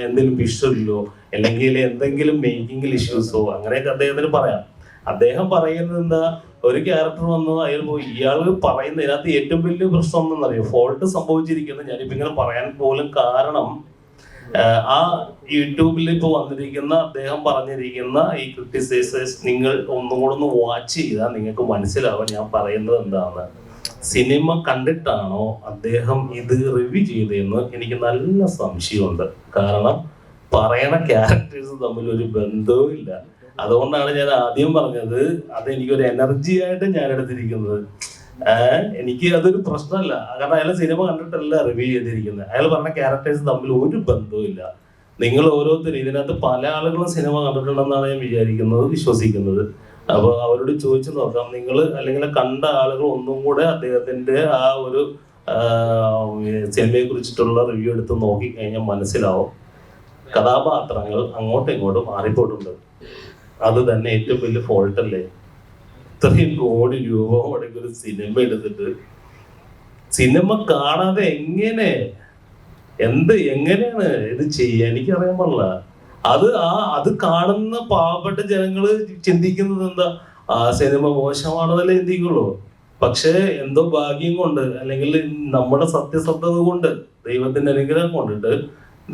എന്തെങ്കിലും വിഷ്വലിലോ അല്ലെങ്കിൽ എന്തെങ്കിലും മേക്കിംഗ് ഇഷ്യൂസോ അങ്ങനെയൊക്കെ അദ്ദേഹത്തിന് പറയാം. അദ്ദേഹം പറയുന്നത് എന്താ, ഒരു ക്യാരക്ടർ വന്നു അയാൾ പോയി, ഇയാൾ പറയുന്ന ഇതിനകത്ത് ഏറ്റവും വലിയ പ്രശ്നം എന്താണെന്നറിയോ, ഫോൾട്ട് സംഭവിച്ചിരിക്കുന്നത്. ഞാനിപ്പോ ഇങ്ങനെ പറയാൻ പോലും കാരണം, ആ യൂട്യൂബിൽ ഇപ്പൊ വന്നിരിക്കുന്ന അദ്ദേഹം പറഞ്ഞിരിക്കുന്ന ഈ ക്രിട്ടിസൈസേഴ്സ് നിങ്ങൾ ഒന്നും കൂടെ ഒന്ന് വാച്ച് ചെയ്താൽ നിങ്ങൾക്ക് മനസ്സിലാവും ഞാൻ പറയുന്നത് എന്താണെന്ന്. സിനിമ കണ്ടിട്ടാണോ അദ്ദേഹം ഇത് റിവ്യൂ ചെയ്തതെന്ന് എനിക്ക് നല്ല സംശയമുണ്ട്. കാരണം പറയണ ക്യാരക്ടേഴ്സ് തമ്മിൽ ഒരു ബന്ധവും ഇല്ല. അതുകൊണ്ടാണ് ഞാൻ ആദ്യം പറഞ്ഞത്, അത് എനിക്കൊരു എനർജി ആയിട്ട് ഞാൻ എടുത്തിരിക്കുന്നത്. എനിക്ക് അതൊരു പ്രശ്നമല്ല. കാരണം അയാൾ സിനിമ കണ്ടിട്ടല്ല റിവ്യൂ ചെയ്തിരിക്കുന്നത്. അയാൾ പറഞ്ഞ ക്യാരക്ടേഴ്സ് തമ്മിൽ ഒരു ബന്ധവും ഇല്ല. നിങ്ങൾ ഓരോരുത്തരും ഇതിനകത്ത് പല ആളുകളും സിനിമ കണ്ടിട്ടുണ്ടെന്നാണ് ഞാൻ വിശ്വസിക്കുന്നത്. അപ്പൊ അവരോട് ചോദിച്ചു നോക്കാം, നിങ്ങൾ അല്ലെങ്കിൽ കണ്ട ആളുകൾ ഒന്നും കൂടെ അദ്ദേഹത്തിന്റെ ആ ഒരു സിനിമയെ കുറിച്ചിട്ടുള്ള റിവ്യൂ എടുത്ത് നോക്കിക്കഴിഞ്ഞാൽ മനസ്സിലാവും കഥാപാത്രങ്ങൾ അങ്ങോട്ടും ഇങ്ങോട്ടും മാറിപ്പോയിട്ടുണ്ട്. അത് തന്നെ ഏറ്റവും വലിയ ഫോൾട്ട് അല്ലേ? ഇത്രയും കോടി രൂപ മുടക്കി ഒരു സിനിമ എടുത്തിട്ട് സിനിമ കാണാതെ എങ്ങനെയാണ് ഇത് ചെയ്യുക? എനിക്കറിയാൻ പാടില്ല. അത് കാണുന്ന പാവപ്പെട്ട ജനങ്ങള് ചിന്തിക്കുന്നത് എന്താ, ആ സിനിമ മോശമാണെന്നല്ലേ ചിന്തിക്കുള്ളൂ. പക്ഷെ എന്തോ ഭാഗ്യം കൊണ്ട് അല്ലെങ്കിൽ നമ്മുടെ സത്യസന്ധത കൊണ്ട് ദൈവത്തിന്റെ അനുഗ്രഹം കൊണ്ടിട്ട്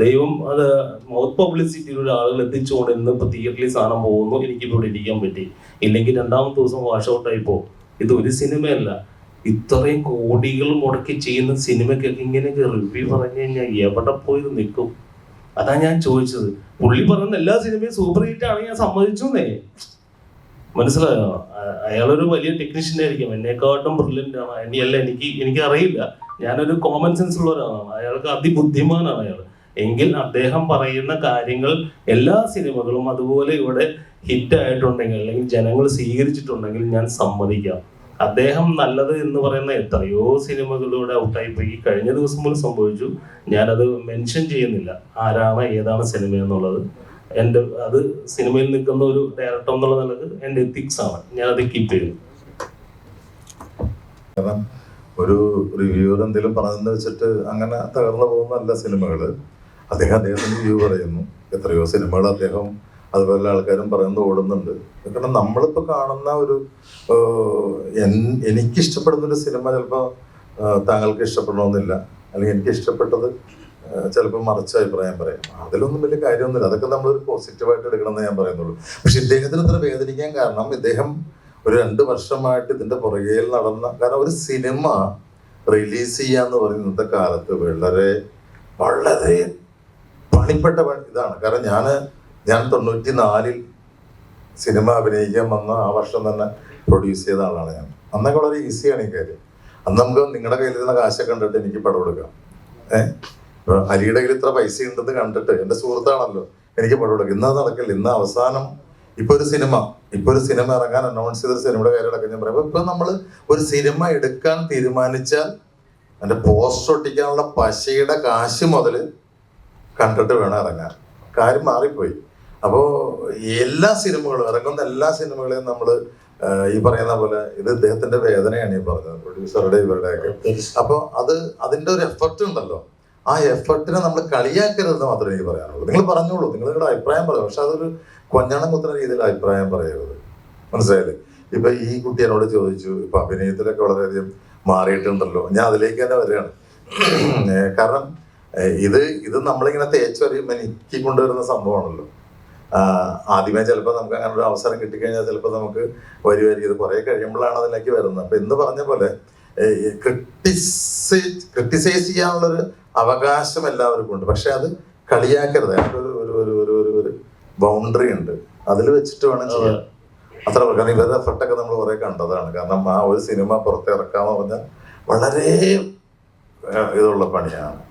ദൈവം അത് മൗത്ത് പബ്ലിസിറ്റിയിലൂടെ ആളുകൾ എത്തിച്ചുകൊണ്ട് ഇന്നിപ്പോ തിയേറ്ററിൽ സാധനം പോകുന്നു. എനിക്കിപ്പോ ഇവിടെ ഇരിക്കാൻ പറ്റി. ഇല്ലെങ്കിൽ രണ്ടാമത്തെ ദിവസം വാഷ് ഔട്ടായി പോകും. ഇത് ഒരു സിനിമയല്ല, ഇത്രയും കോടികൾ മുടക്കി ചെയ്യുന്ന സിനിമയ്ക്ക് ഇങ്ങനെയൊക്കെ റിവ്യൂ പറഞ്ഞു കഴിഞ്ഞാൽ എവിടെ പോയി നിൽക്കും? അതാ ഞാൻ ചോദിച്ചത്. പുള്ളി പറയുന്ന എല്ലാ സിനിമയും സൂപ്പർ ഹിറ്റ് ആണ്, ഞാൻ സമ്മതിച്ചേ. മനസ്സിലായോ? അയാളൊരു വലിയ ടെക്നീഷ്യൻ ആയിരിക്കും, എന്നെക്കാട്ടും ബ്രില്യൻ്റ് ആണ്. എനിക്ക് അറിയില്ല, ഞാനൊരു കോമൺ സെൻസ് ഉള്ള ഒരാളാണ്. അയാൾക്ക് അതിബുദ്ധിമാനാണ് അയാൾ. എങ്കിൽ അദ്ദേഹം പറയുന്ന കാര്യങ്ങൾ എല്ലാ സിനിമകളും അതുപോലെ ഇവിടെ ഹിറ്റ് ആയിട്ടുണ്ടെങ്കിൽ അല്ലെങ്കിൽ ജനങ്ങൾ സ്വീകരിച്ചിട്ടുണ്ടെങ്കിൽ ഞാൻ സമ്മതിക്കാം. അദ്ദേഹം നല്ലത് എന്ന് പറയുന്ന എത്രയോ സിനിമകളിലൂടെ ഔട്ടായി പോയി. കഴിഞ്ഞ ദിവസം പോലും സംഭവിച്ചു. ഞാനത് മെൻഷൻ ചെയ്യുന്നില്ല ആരാണ് ഏതാണ് സിനിമ എന്നുള്ളത്. അത് സിനിമയിൽ നിൽക്കുന്ന ഒരു ഡയറക്ടർ എന്നുള്ള നിലക്ക് എൻ്റെ എത്തിക്സ് ആണ്, ഞാനത് കീപ്പ് ചെയ്യുന്നു. കാരണം ഒരു റിവ്യൂർ എന്തെങ്കിലും പറഞ്ഞെന്ന് വെച്ചിട്ട് അങ്ങനെ തകർന്നു പോകുന്നതല്ല സിനിമകള്. അദ്ദേഹത്തിന്റെ റിവ്യൂ പറയുന്നു. എത്രയോ സിനിമകൾ അദ്ദേഹം അതുപോലെ ആൾക്കാരും പറയുന്നത് ഓടുന്നുണ്ട്. കാരണം നമ്മളിപ്പോ കാണുന്ന ഒരു എനിക്കിഷ്ടപ്പെടുന്നൊരു സിനിമ ചിലപ്പോൾ താങ്കൾക്ക് ഇഷ്ടപ്പെടണമെന്നില്ല, അല്ലെങ്കിൽ എനിക്ക് ഇഷ്ടപ്പെട്ടത് ചിലപ്പോൾ മറിച്ച അഭിപ്രായം പറയാം. അതിലൊന്നും വലിയ കാര്യമൊന്നുമില്ല. അതൊക്കെ നമ്മളൊരു പോസിറ്റീവായിട്ട് എടുക്കണമെന്ന് ഞാൻ പറയുന്നുള്ളൂ. പക്ഷെ ഇദ്ദേഹത്തിന് ഇത്ര വേദനിക്കാൻ കാരണം ഇദ്ദേഹം ഒരു 2 വർഷമായിട്ട് ഇതിന്റെ പുറകെ നടന്ന, കാരണം ഒരു സിനിമ റിലീസ് ചെയ്യാന്ന് പറയുന്ന ഇന്നത്തെ കാലത്ത് വളരെ വളരെ പണിപ്പെട്ട ഇതാണ്. കാരണം ഞാൻ 94 സിനിമ അഭിനയിക്കാൻ വന്ന ആ വർഷം തന്നെ പ്രൊഡ്യൂസ് ചെയ്ത ആളാണ് ഞാൻ. അന്നൊക്കെ വളരെ ഈസിയാണ് ഈ കാര്യം. അന്ന് നമുക്ക് നിങ്ങളുടെ കയ്യിലിരുന്ന കാശൊക്കെ കണ്ടിട്ട് എനിക്ക് പടം കൊടുക്കാം. അലിയുടെ കയ്യിൽ ഇത്ര പൈസ ഉണ്ടെന്ന് കണ്ടിട്ട്, എൻ്റെ സുഹൃത്താണല്ലോ, എനിക്ക് പടം കൊടുക്കാം. ഇന്നത് നടക്കില്ല. ഇന്ന് അവസാനം ഇപ്പൊ ഒരു സിനിമ ഇറങ്ങാൻ അനൗൺസ് ചെയ്തൊരു സിനിമയുടെ കാര്യങ്ങളൊക്കെ ഞാൻ പറയാം. ഇപ്പൊ നമ്മൾ ഒരു സിനിമ എടുക്കാൻ തീരുമാനിച്ചാൽ അതിന്റെ പോസ്റ്റർ ഒട്ടിക്കാനുള്ള പശയുടെ കാശ് മുതൽ കണ്ടിട്ട് വേണം ഇറങ്ങാൻ. കാര്യം മാറിപ്പോയി. അപ്പോൾ ഇറങ്ങുന്ന എല്ലാ സിനിമകളെയും നമ്മൾ ഈ പറയുന്ന പോലെ ഇത് ഇദ്ദേഹത്തിന്റെ വേദനയാണ് ഈ പറഞ്ഞത്, പ്രൊഡ്യൂസറുടെ ഇവരുടെയൊക്കെ. അപ്പോൾ അതിന്റെ ഒരു എഫർട്ട് ഉണ്ടല്ലോ, ആ എഫർട്ടിനെ നമ്മൾ കളിയാക്കരുതെന്ന് മാത്രമേ എനിക്ക് പറയാനുള്ളൂ. നിങ്ങൾ പറഞ്ഞോളൂ, നിങ്ങളുടെ അഭിപ്രായം പറയാം, പക്ഷെ അതൊരു കൊഞ്ഞണം കുത്തുന്ന രീതിയിൽ അഭിപ്രായം പറയരുത്. മനസ്സിലായില്ലേ? ഇപ്പൊ ഈ കുട്ടി എന്നോട് ചോദിച്ചു, ഇപ്പൊ അഭിനയത്തിലൊക്കെ വളരെയധികം മാറിയിട്ടുണ്ടല്ലോ. ഞാൻ അതിലേക്ക് തന്നെ വരികയാണ്. കാരണം ഇത് നമ്മളിങ്ങനെ തേച്ചൊരിയുമ്പോൾ എനിക്ക് കൊണ്ടുവരുന്ന സംഭവമാണല്ലോ. ആദ്യമേ ചിലപ്പോൾ നമുക്ക് അങ്ങനെ ഒരു അവസരം കിട്ടിക്കഴിഞ്ഞാൽ ചിലപ്പോൾ നമുക്ക് വരി ഇത് കുറെ കഴിയുമ്പോഴാണ് അതിലേക്ക് വരുന്നത്. അപ്പൊ എന്ന് പറഞ്ഞ പോലെ ക്രിട്ടിസൈസ് ചെയ്യാനുള്ളൊരു അവകാശം എല്ലാവർക്കും ഉണ്ട്. പക്ഷെ അത് കളിയാക്കരുത്. ഒരു ബൗണ്ടറി ഉണ്ട്, അതിൽ വെച്ചിട്ട് വേണം ചെയ്യാൻ. അത്ര കാരണം ഇവരുടെ എഫർട്ടൊക്കെ നമ്മൾ കുറെ കണ്ടതാണ്. കാരണം ആ ഒരു സിനിമ പുറത്തിറക്കാന്ന് പറഞ്ഞാൽ വളരെ ഇതുള്ള പണിയാണ്,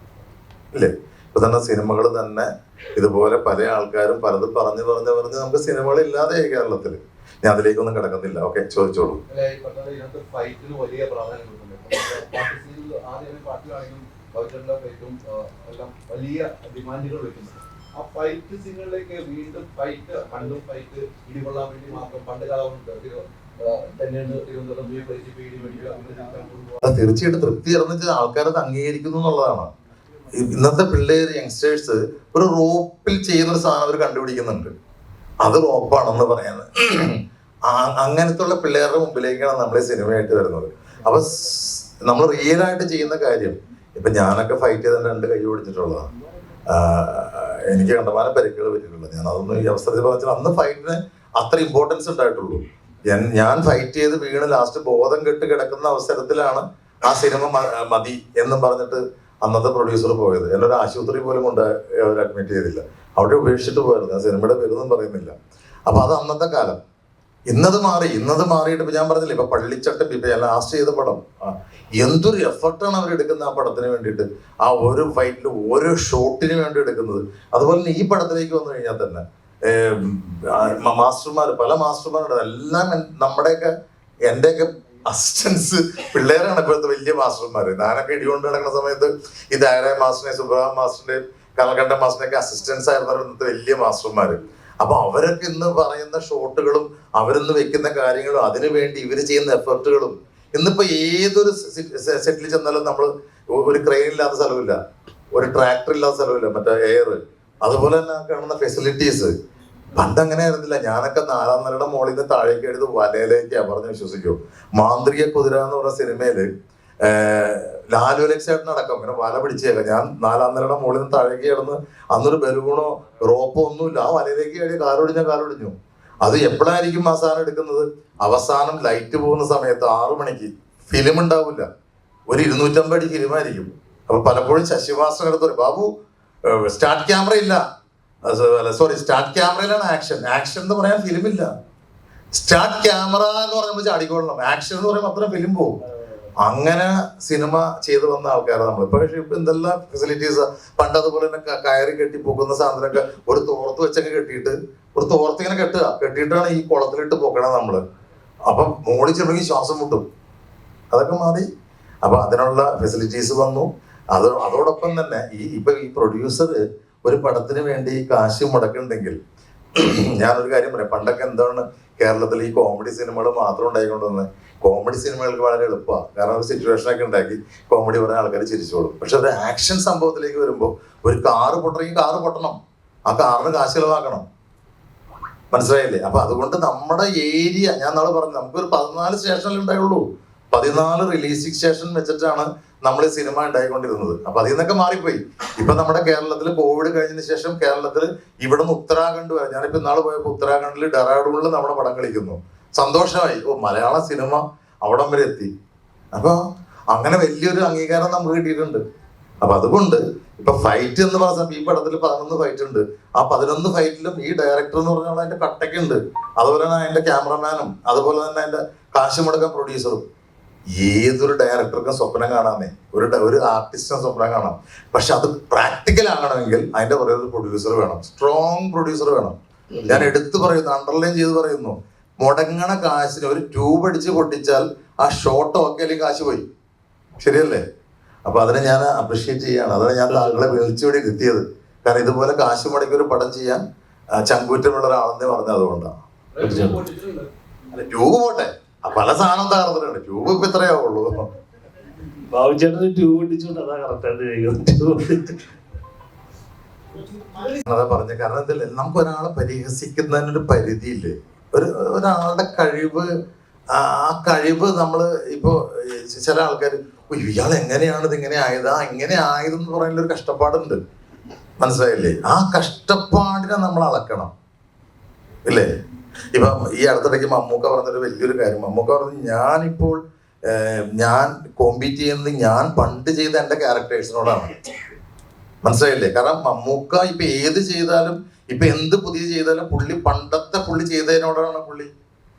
ഇല്ലേ? ഇപ്പൊ തന്നെ സിനിമകൾ തന്നെ ഇതുപോലെ പല ആൾക്കാരും പലതും പറഞ്ഞ് നമുക്ക് സിനിമകൾ ഇല്ലാതെ കേരളത്തിൽ. ഞാൻ അതിലേക്കൊന്നും കിടക്കുന്നില്ല. ഓക്കെ, ചോദിച്ചോളൂ. വലിയ പ്രാധാന്യം വലിയ ഡിമാൻഡുകൾ വെക്കുന്നു. ആ ഫൈറ്റ് സീനുകളിലേക്ക് വീണ്ടും ഫൈറ്റ് ഇടികൊള്ളാൻ വേണ്ടി മാത്രം പണ്ട് കാലമുണ്ട്. തീർച്ചയായിട്ടും തൃപ്തി ഇറന്നിട്ട് ആൾക്കാരത് അംഗീകരിക്കുന്നു എന്നുള്ളതാണ്. ഇന്നത്തെ പിള്ളേര് യങ്സ്റ്റേഴ്സ് ഒരു റോപ്പിൽ ചെയ്യുന്ന ഒരു സാധനം അവർ കണ്ടുപിടിക്കുന്നുണ്ട്. അത് റോപ്പാണെന്ന് പറയുന്നത്. അങ്ങനത്തെ ഉള്ള പിള്ളേരുടെ മുമ്പിലേക്കാണ് നമ്മൾ ഈ സിനിമയായിട്ട് വരുന്നത്. അപ്പൊ നമ്മൾ റിയലായിട്ട് ചെയ്യുന്ന കാര്യം, ഇപ്പൊ ഞാനൊക്കെ ഫൈറ്റ് ചെയ്ത 2 കൈ ഓടിച്ചിട്ടുള്ളതാണ്. എനിക്ക് കണ്ടമാനം പരിക്കുകൾ പറ്റിയിട്ടുള്ളത്. ഞാൻ അതൊന്നും ഈ അവസരത്തിൽ പറഞ്ഞാൽ അന്ന് ഫൈറ്റിന് അത്ര ഇമ്പോർട്ടൻസ് ഉണ്ടായിട്ടുള്ളൂ. ഞാൻ ഫൈറ്റ് ചെയ്ത് വീണ് ലാസ്റ്റ് ബോധം കെട്ട് കിടക്കുന്ന അവസരത്തിലാണ് ആ സിനിമ മതി എന്നും പറഞ്ഞിട്ട് അന്നത്തെ പ്രൊഡ്യൂസർ പോയത്. എന്നൊരു ആശുപത്രി പോലും കൊണ്ട് അവർ അഡ്മിറ്റ് ചെയ്തില്ല, അവിടെ ഉപേക്ഷിച്ചിട്ട് പോയിരുന്നു. ഞാൻ സിനിമയുടെ പേരൊന്നും പറയുന്നില്ല. അപ്പൊ അത് അന്നത്തെ കാലം. ഇന്നത് മാറിയിട്ട് ഇപ്പൊ ഞാൻ പറഞ്ഞില്ല, ഇപ്പൊ പള്ളിച്ചട്ടം, ഇപ്പൊ ഞാൻ ലാസ്റ്റ് ചെയ്ത പടം, എന്തൊരു എഫർട്ടാണ് അവർ എടുക്കുന്നത് ആ പടത്തിന് വേണ്ടിയിട്ട്. ആ ഓരോ ഫൈറ്റിൽ ഓരോ ഷോട്ടിന് വേണ്ടി എടുക്കുന്നത്. അതുപോലെ തന്നെ ഈ പടത്തിലേക്ക് വന്നു കഴിഞ്ഞാൽ തന്നെ പല മാസ്റ്റർമാരുണ്ട്. എല്ലാം നമ്മുടെയൊക്കെ എൻ്റെയൊക്കെ അസിസ്റ്റൻസ് പിള്ളേരാണ് ഇപ്പോഴത്തെ വലിയ മാസ്റ്റർമാര്. ഞാനൊക്കെ ഇടികൊണ്ട് നടക്കുന്ന സമയത്ത് ഈ ധാരായ മാസ്റ്ററിനെ, സുബ്രഹ്മണ്യ മാസ്റ്ററിന്റെയും കമൽകണ്ഠൻ മാസ്റ്ററിന്റെ അസിസ്റ്റൻസ് ആയിരുന്നവർ ഇന്നത്തെ വലിയ മാസ്റ്റർമാര്. അപ്പൊ അവരൊക്കെ ഇന്ന് പറയുന്ന ഷോട്ടുകളും അവരിന്ന് വെക്കുന്ന കാര്യങ്ങളും അതിനു വേണ്ടി ഇവര് ചെയ്യുന്ന എഫർട്ടുകളും ഇന്നിപ്പോ ഏതൊരു സെറ്റിൽ ചെന്നാലും നമ്മൾ ഒരു ക്രെയിൻ ഇല്ലാത്ത സ്ഥലമില്ല, ഒരു ട്രാക്ടർ ഇല്ലാത്ത സ്ഥലമില്ല, മറ്റേ എയർ, അതുപോലെ തന്നെ കാണുന്ന ഫെസിലിറ്റീസ്. പണ്ടങ്ങനെ ആയിരുന്നില്ല. ഞാനൊക്കെ 4ാം നിലയുടെ മുകളിൽ നിന്ന് താഴേക്ക് എടുത്ത് വലയിലേക്കാ പറഞ്ഞ് വിശ്വസിക്കൂ. മാന്ത്രിക കുതിര എന്ന് പറഞ്ഞ സിനിമയില് ലാലു അലക്സേട്ടൻ അടക്കം ഇങ്ങനെ വല പിടിച്ചേക്കാം. ഞാൻ 4ാം നിലയുടെ മുകളിൽ നിന്ന് താഴേക്ക് കിടന്ന് അന്നൊരു ബലൂണോ റോപ്പോ ഒന്നുമില്ല, ആ വലയിലേക്ക് കഴിഞ്ഞ് കാലൊടിഞ്ഞു. അത് എപ്പോഴായിരിക്കും ആ സാധനം എടുക്കുന്നത്? അവസാനം ലൈറ്റ് പോകുന്ന സമയത്ത് 6 മണിക്ക്. ഫിലിം ഉണ്ടാവില്ല, ഒരു 250 അടി ഫിലിമായിരിക്കും. അപ്പൊ പലപ്പോഴും ശശിവാസൻ എടുത്ത് പറയും, ബാബു സ്റ്റാർട്ട് ക്യാമറ ഇല്ല, സോറി സ്റ്റാർട്ട് ക്യാമറയിലാണ് ആക്ഷൻ എന്ന് പറയാൻ ഫിലിമില്ല. സ്റ്റാർട്ട് ക്യാമറ എന്ന് പറഞ്ഞാൽ ചാടിക്കൊള്ളണം, ആക്ഷൻ എന്ന് പറയുമ്പോൾ അത്ര ഫിലിം പോകും. അങ്ങനെ സിനിമ ചെയ്തു വന്ന ആൾക്കാരാണ് നമ്മൾ. പക്ഷെ ഇപ്പൊ എന്തെല്ലാം ഫെസിലിറ്റീസ്. പണ്ട് അതുപോലെ തന്നെ കയറി കെട്ടി പൊക്കുന്ന സാധനമൊക്കെ ഒരു തോർത്ത് വെച്ചൊക്കെ കെട്ടിയിട്ട്, ഒരു തോർത്ത് ഇങ്ങനെ കെട്ടിയിട്ടാണ് ഈ കുളത്തിലിട്ട് പൊക്കണത് നമ്മള്. അപ്പം മോളിൽ ചെറുതെങ്കിൽ ശ്വാസം മുട്ടും. അതൊക്കെ മാറി. അപ്പൊ അതിനുള്ള ഫെസിലിറ്റീസ് വന്നു. അതോടൊപ്പം തന്നെ ഈ പ്രൊഡ്യൂസർ ഒരു പടത്തിന് വേണ്ടി കാശ് മുടക്കുന്നുണ്ടെങ്കിൽ, ഞാനൊരു കാര്യം പറയാം, പണ്ടൊക്കെ എന്താണ് കേരളത്തിൽ ഈ കോമഡി സിനിമകൾ മാത്രം ഉണ്ടായിക്കൊണ്ടുവന്നത്. കോമഡി സിനിമകൾക്ക് വളരെ എളുപ്പമാണ്, കാരണം ഒരു സിറ്റുവേഷനൊക്കെ ഉണ്ടാക്കി കോമഡി പറയാൻ ആൾക്കാർ ചിരിച്ചോളും. പക്ഷെ ഒരു ആക്ഷൻ സംഭവത്തിലേക്ക് വരുമ്പോൾ ഒരു കാറ് പൊട്ടണമെങ്കിൽ കാറ് പൊട്ടണം, ആ കാറിന് കാശ് ചെലവാക്കണം. മനസ്സിലായില്ലേ? അപ്പൊ അതുകൊണ്ട് നമ്മുടെ ഏരിയ, ഞാൻ നാളെ പറഞ്ഞു, നമുക്കൊരു 14 സ്റ്റേഷനിൽ ഉണ്ടായുള്ളൂ. 14 റിലീസിംഗ് സ്റ്റേഷൻ വെച്ചിട്ടാണ് നമ്മൾ ഈ സിനിമ ഉണ്ടായിക്കൊണ്ടിരുന്നത്. അപ്പൊ അതിൽ നിന്നൊക്കെ മാറിപ്പോയി. ഇപ്പൊ നമ്മുടെ കേരളത്തിൽ കോവിഡ് കഴിഞ്ഞതിന് ശേഷം കേരളത്തിൽ ഇവിടുന്ന് ഉത്തരാഖണ്ഡ് വരെ, ഞാനിപ്പോ ഇന്നാള് പോയപ്പോ ഉത്തരാഖണ്ഡിൽ ഡെറാഡൂണിൽ നമ്മുടെ പടം കളിക്കുന്നു. സന്തോഷമായി. മലയാള സിനിമ അവിടം വരെ എത്തി. അപ്പൊ അങ്ങനെ വലിയൊരു അംഗീകാരം നമുക്ക് കിട്ടിയിട്ടുണ്ട്. അപ്പൊ അതുകൊണ്ട് ഇപ്പൊ ഫൈറ്റ് എന്ന് പറഞ്ഞാൽ ഈ പടത്തിൽ 11 ഫൈറ്റ് ഉണ്ട്. ആ 11 ഫൈറ്റിലും ഈ ഡയറക്ടർ എന്ന് പറഞ്ഞാൽ അതിന്റെ കട്ടക്കുണ്ട്, അതുപോലെ തന്നെ അതിന്റെ ക്യാമറമാനും, അതുപോലെ തന്നെ അതിന്റെ കാശ് മുടക്കാൻ പ്രൊഡ്യൂസറും. ഏതൊരു ഡയറക്ടർക്കും സ്വപ്നം കാണാന്നേ, ഒരു ആർട്ടിസ്റ്റിനും സ്വപ്നം കാണാം. പക്ഷെ അത് പ്രാക്ടിക്കൽ ആകണമെങ്കിൽ അതിന്റെ പുറകെ ഒരു പ്രൊഡ്യൂസർ വേണം, സ്ട്രോങ് പ്രൊഡ്യൂസർ വേണം. ഞാൻ എടുത്തു പറയുന്നു, അണ്ടർലൈൻ ചെയ്ത് പറയുന്നു, മുടങ്ങണ കാശിന് ഒരു ട്യൂബ് അടിച്ച് പൊട്ടിച്ചാൽ ആ ഷോട്ട് ഒക്കെ അല്ലെങ്കിൽ കാശ് പോയി. ശരിയല്ലേ? അപ്പൊ അതിനെ ഞാൻ അപ്രിഷ്യേറ്റ് ചെയ്യാണ്. അതാണ് ഞാൻ താങ്കളെ വിളിച്ചുകൂടി കിട്ടിയത്. കാരണം ഇതുപോലെ കാശ് മുടക്കി ഒരു പടം ചെയ്യാൻ ചങ്കൂറ്റമുള്ള ഒരാളെന്ന് പറഞ്ഞത് അതുകൊണ്ടാണ്. ട്യൂബ് പോട്ടെ, പല സാധനം തകർന്നിട്ടുണ്ട്, ട്യൂബ് ഇപ്പൊ ഇത്രയാവുള്ളൂ. അതാ പറഞ്ഞ കാരണം എന്തല്ലേ, നമുക്ക് ഒരാളെ പരിഹസിക്കുന്നതിനൊരു പരിധിയില്ലേ. ഒരാളുടെ കഴിവ്, ആ കഴിവ് നമ്മള് ഇപ്പോ ചില ആൾക്കാർ ഇയാൾ എങ്ങനെയാണ് ഇതിങ്ങനെ ആയതാ, ഇങ്ങനെ ആയതെന്ന് പറയുന്ന ഒരു കഷ്ടപ്പാടുണ്ട്. മനസ്സിലായില്ലേ? ആ കഷ്ടപ്പാടിനെ നമ്മൾ അളക്കണം, ഇല്ലേ? ഇപ്പം ഈ അടുത്തിടയ്ക്ക് മമ്മൂക്ക പറഞ്ഞൊരു വലിയൊരു കാര്യം. മമ്മൂക്ക പറഞ്ഞു, ഞാനിപ്പോൾ ഞാൻ കോമ്പീറ്റ് ചെയ്യുന്നത് ഞാൻ പണ്ട് ചെയ്ത എൻ്റെ ക്യാരക്ടേഴ്സിനോടാണ്. മനസ്സിലായില്ലേ? കാരണം മമ്മൂക്ക ഇപ്പൊ ഏത് ചെയ്താലും, ഇപ്പൊ എന്ത് പുതിയ ചെയ്താലും പണ്ടത്തെ പുള്ളി ചെയ്തതിനോടാണ് പുള്ളി